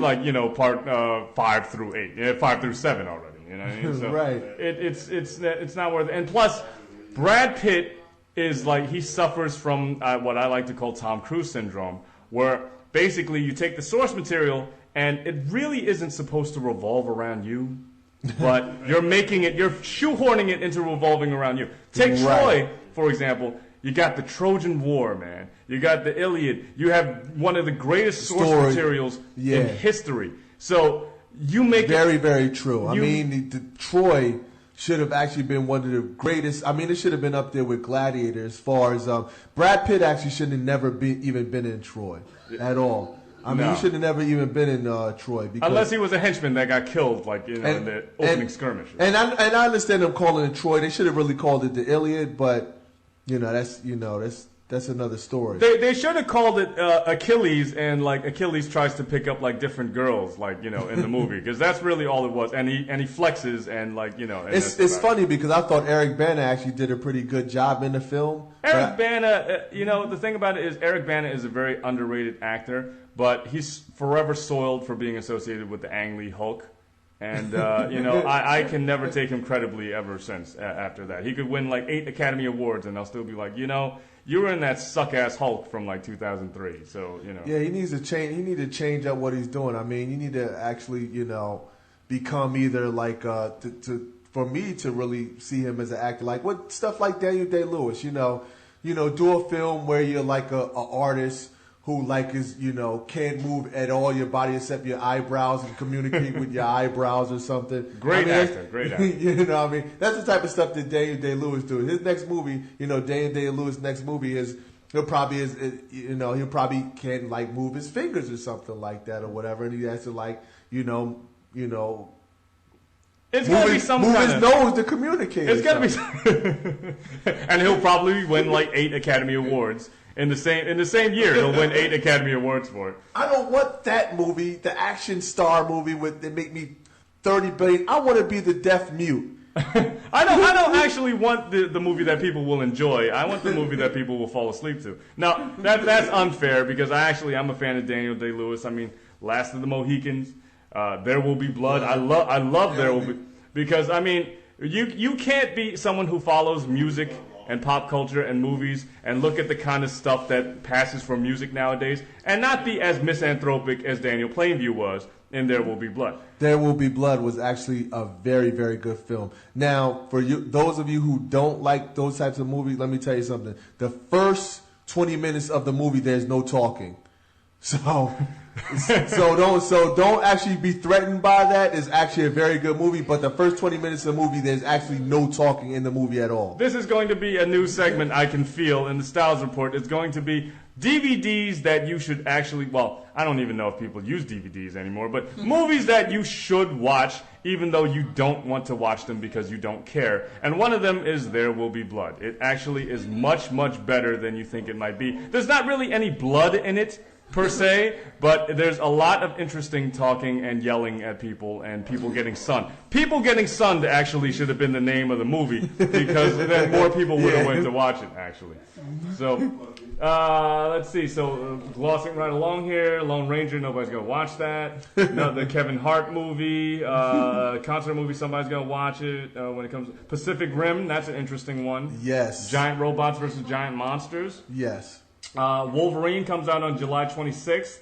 part 5 through 8, 5 through 7 already. You know what I mean? So right. It's not worth it. And plus, Brad Pitt is he suffers from what I like to call Tom Cruise syndrome, where basically you take the source material and it really isn't supposed to revolve around you, but you're shoehorning it into revolving around you. Take Troy, for example. You got the Trojan War, man. You got the Iliad. You have one of the greatest source materials in history. So you make very, very true. The Troy should have actually been one of the greatest. It should have been up there with Gladiator as far as Brad Pitt actually shouldn't have never even been in Troy at all. He should have never even been in Troy. Unless he was a henchman that got killed, in the opening skirmish. And I understand them calling it Troy. They should have really called it the Iliad, but that's that's another story. They should have called it Achilles, and like Achilles tries to pick up like different girls, like in the movie, because that's really all it was. And he flexes, and like And it's funny because I thought Eric Bana actually did a pretty good job in the film. Eric Bana, the thing about it is Eric Bana is a very underrated actor, but he's forever soiled for being associated with the Ang Lee Hulk. And, I can never take him credibly ever since after that. He could win like 8 Academy Awards and I'll still be like, you were in that suck-ass Hulk from like 2003. So, Yeah, he needs to change. He need to change up what he's doing. I mean, you need to actually, become either like, for me to really see him as an actor, like what stuff like Daniel Day-Lewis, do a film where you're like a artist who like is, can't move at all your body except your eyebrows and communicate with your eyebrows or something. Great actor. That's the type of stuff that Daniel Day-Lewis do. His next movie, Daniel Day-Lewis' next movie is, he'll probably can like move his fingers or something like that or whatever. And he has to like, it's gotta be some move kind his of nose to communicate. It's gotta be, and he'll probably win like 8 Academy Awards. In the same year, he'll win 8 Academy Awards for it. I don't want that movie, the action star movie that make me $30 billion. I want to be the deaf mute. I don't actually want the movie that people will enjoy. I want the movie that people will fall asleep to. Now that's unfair because I'm a fan of Daniel Day-Lewis. I mean, Last of the Mohicans, There Will Be Blood. I love There Will Be, because I mean you can't be someone who follows music and pop culture and movies and look at the kind of stuff that passes for music nowadays and not be as misanthropic as Daniel Plainview was in There Will Be Blood. There Will Be Blood was actually a very, very good film. Now, for you, those of you who don't like those types of movies, let me tell you something. The first 20 minutes of the movie, there's no talking. So don't actually be threatened by that. It's actually a very good movie, but the first 20 minutes of the movie, there's actually no talking in the movie at all. This is going to be a new segment I can feel in the Styles Report. It's going to be DVDs that you should actually, well, I don't even know if people use DVDs anymore, but movies that you should watch even though you don't want to watch them because you don't care. And one of them is There Will Be Blood. It actually is much, much better than you think it might be. There's not really any blood in it, per se, but there's a lot of interesting talking and yelling at people and people getting sunned. People getting sunned actually should have been the name of the movie because then more people would have went to watch it, actually. So, let's see. So, glossing right along here, Lone Ranger, nobody's going to watch that. No, the Kevin Hart movie, concert movie, somebody's going to watch it. When it comes to Pacific Rim, that's an interesting one. Yes. Giant robots versus giant monsters. Yes. Wolverine comes out on July 26th.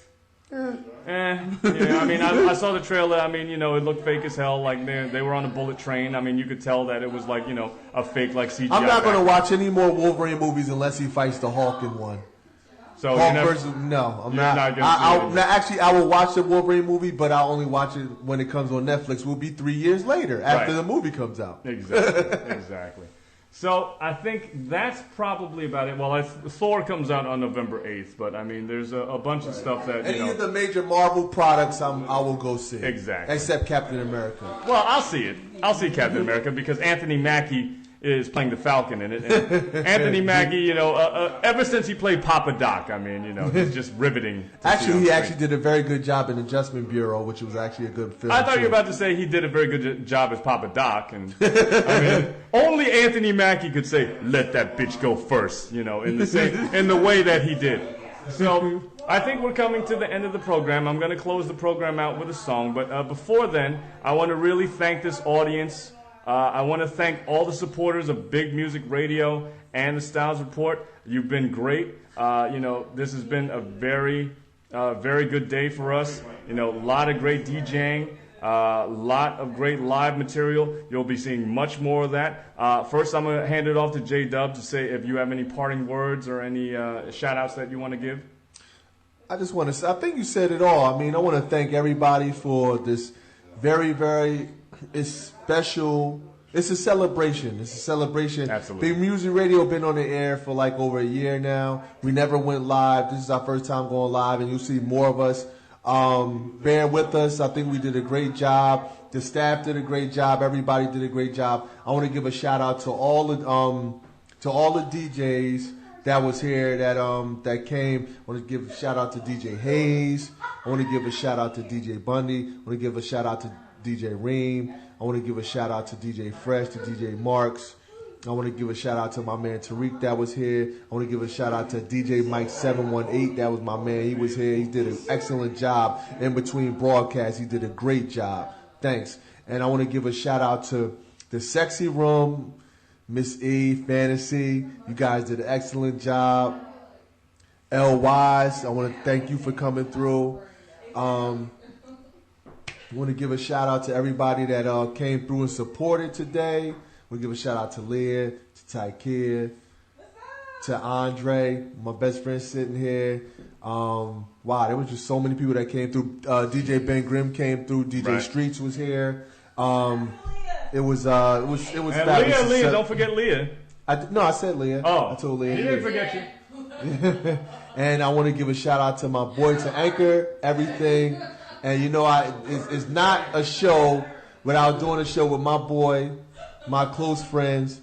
I mean, I saw the trailer. I mean, it looked fake as hell. Like they were on a bullet train. I mean, you could tell that it was like, a fake like CGI. I'm not going to watch any more Wolverine movies unless he fights the Hulk in one. So Hulk versus no, I'm not. Actually, I will watch the Wolverine movie, but I'll only watch it when it comes on Netflix. Will be 3 years later after the movie comes out. Exactly. So I think that's probably about it. Well, Thor comes out on November 8th, but I mean, there's a bunch of stuff that any of the major Marvel products, I will go see. Exactly. Except Captain America. Well, I'll see it. I'll see Captain America because Anthony Mackie is playing the Falcon in it. And Anthony Mackie, ever since he played Papa Doc, I mean, he's just riveting. Actually, he actually did a very good job in Adjustment Bureau, which was actually a good film. I thought you were about to say he did a very good job as Papa Doc, and I mean, only Anthony Mackie could say, "Let that bitch go first," in the way that he did. So I think we're coming to the end of the program. I'm going to close the program out with a song, but before then, I want to really thank this audience. I want to thank all the supporters of Big Music Radio and the Styles Report. You've been great. This has been a very, very good day for us. A lot of great DJing, a lot of great live material. You'll be seeing much more of that. First, I'm going to hand it off to J-Dub to say if you have any parting words or any shout-outs that you want to give. I just want to say, I think you said it all. I mean, I want to thank everybody for this very, very... It's special. It's a celebration. It's a celebration. Absolutely. Big Music Radio been on the air for like over a year now. We never went live. This is our first time going live, and you'll see more of us. Bear with us. I think we did a great job. The staff did a great job. Everybody did a great job. I want to give a shout out to all the DJs, that was here that came. I want to give a shout out to DJ Hayes. I want to give a shout out to DJ Bundy. I want to give a shout out to DJ Reem. I want to give a shout out to DJ Fresh, to DJ Marks. I want to give a shout out to my man Tariq that was here. I want to give a shout out to DJ Mike 718. That was my man. He was here. He did an excellent job in between broadcasts. He did a great job. Thanks. And I want to give a shout out to the Sexy Room, Miss E, Fantasy. You guys did an excellent job. L Wise, I want to thank you for coming through. I want to give a shout out to everybody that came through and supported today. We give a shout out to Leah, to Tykeer, to Andre, my best friend sitting here. Wow, there was just so many people that came through. DJ Ben Grimm came through. DJ Streets was here. It was and Leah, don't forget Leah. I said Leah. Oh, I told Leah. He didn't forget you. And I want to give a shout out to my boy, to Anchor, everything. And it's not a show without doing a show with my boy, my close friends,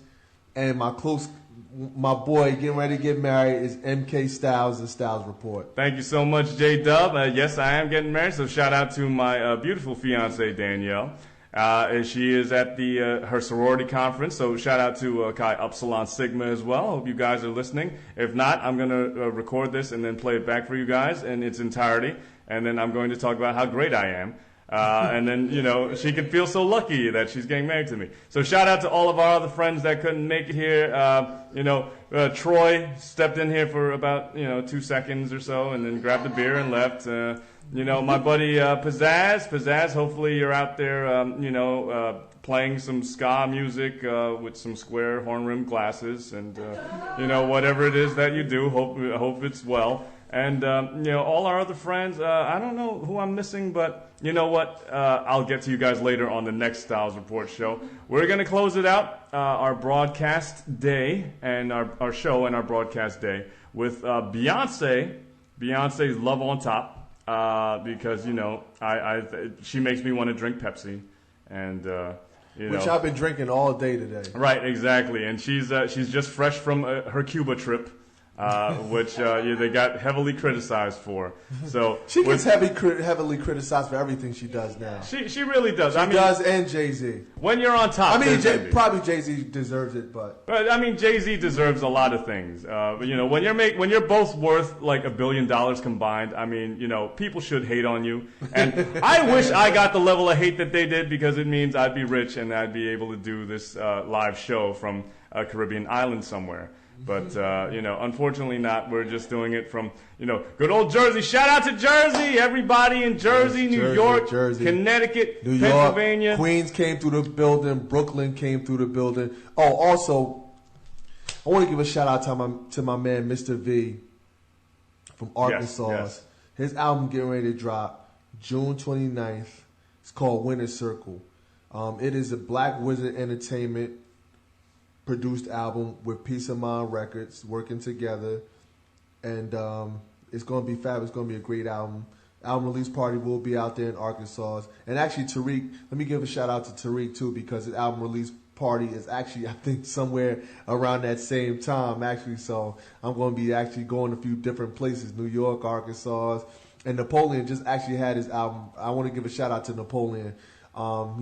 and my boy getting ready to get married is MK Styles and Styles Report. Thank you so much, J-Dub. Yes, I am getting married, so shout out to my beautiful fiance, Danielle. And she is at her sorority conference, so shout out to Chi Upsilon Sigma as well. Hope you guys are listening. If not, I'm going to record this and then play it back for you guys in its entirety, and then I'm going to talk about how great I am. And then, she can feel so lucky that she's getting married to me. So shout out to all of our other friends that couldn't make it here. Troy stepped in here for about, 2 seconds or so and then grabbed a beer and left. My buddy Pizzazz, hopefully you're out there, playing some ska music with some square horn-rimmed glasses and, whatever it is that you do, hope it's well. And, all our other friends, I don't know who I'm missing, but you know what? I'll get to you guys later on the next Styles Report show. We're going to close it out, our broadcast day and our show and our broadcast day with Beyonce's Love on Top. Because she makes me want to drink Pepsi, and which I've been drinking all day today. Right, exactly, and she's just fresh from her Cuba trip, which they got heavily criticized for. So she gets heavily criticized for everything she does now. She really does. She does, and Jay-Z. When you're on top, probably Jay-Z deserves it, but Jay-Z deserves a lot of things. When you're both worth like $1 billion combined, people should hate on you. And I wish I got the level of hate that they did, because it means I'd be rich and I'd be able to do this live show from a Caribbean island somewhere. But, unfortunately not. We're just doing it from, good old Jersey. Shout out to Jersey. Everybody in Jersey, New York, Connecticut, New Pennsylvania. York, Queens came through the building. Brooklyn came through the building. Oh, also, I want to give a shout out to my man, Mr. V from Arkansas. Yes. His album getting ready to drop June 29th. It's called Winner Circle. It is a Black Wizard Entertainment produced album with Peace of Mind Records working together, and it's going to be fab. It's going to be a great album. Album release party will be out there in Arkansas. And actually, Tariq, let me give a shout out to Tariq too, because his album release party is actually, I think, somewhere around that same time actually. So I'm going to be actually going a few different places: New York, Arkansas, and Napoleon just actually had his album. I want to give a shout out to Napoleon.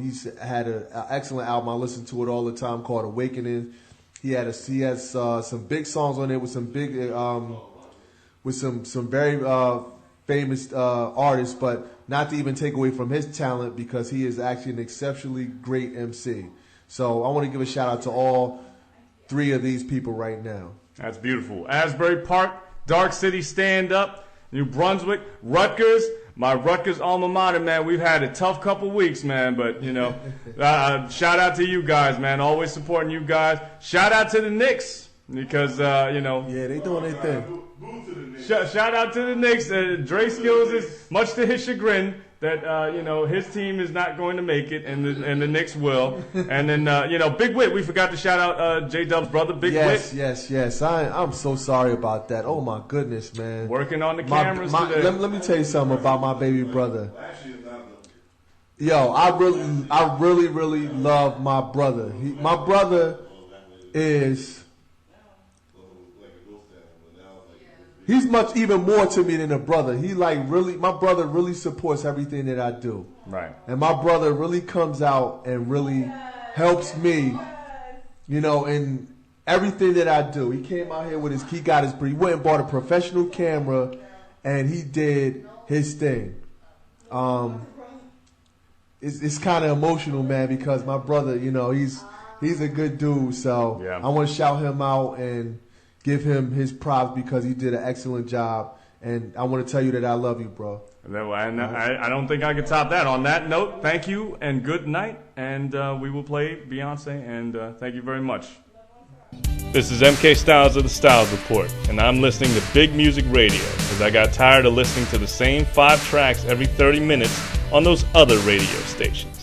He's had an excellent album. I listen to it all the time, called Awakening. He has some big songs on it with some big with some very famous artists, but not to even take away from his talent, because he is actually an exceptionally great MC. So I want to give a shout out to all 3 of these people right now. That's beautiful. Asbury Park, Dark City Stand Up, New Brunswick, Rutgers. My Rutgers alma mater, man. We've had a tough couple weeks, man, but, shout out to you guys, man. Always supporting you guys. Shout out to the Knicks, because, Yeah, they doing their thing. Shout out to the Knicks. Dre Skillz is, much to his chagrin, that, his team is not going to make it, and the Knicks will. And then, Big Wit. We forgot to shout out J-Dub's brother, Big Wit. Yes. I'm so sorry about that. Oh, my goodness, man. Working on the cameras today. Let me tell you something about my baby brother. Yo, I really love my brother. My brother is he's much even more to me than a brother. He like really, my brother really supports everything that I do. Right. And my brother really comes out and really helps me, you know, in everything that I do. He came out here with he went and bought a professional camera and he did his thing. It's kind of emotional, man, because my brother, you know, he's a good dude. So yeah. I want to shout him out and give him his props because he did an excellent job. And I want to tell you that I love you, bro. I don't think I can top that. On that note, thank you and good night. And we will play Beyonce. And thank you very much. This is MK Styles of the Styles Report, and I'm listening to Big Music Radio because I got tired of listening to the same 5 tracks every 30 minutes on those other radio stations.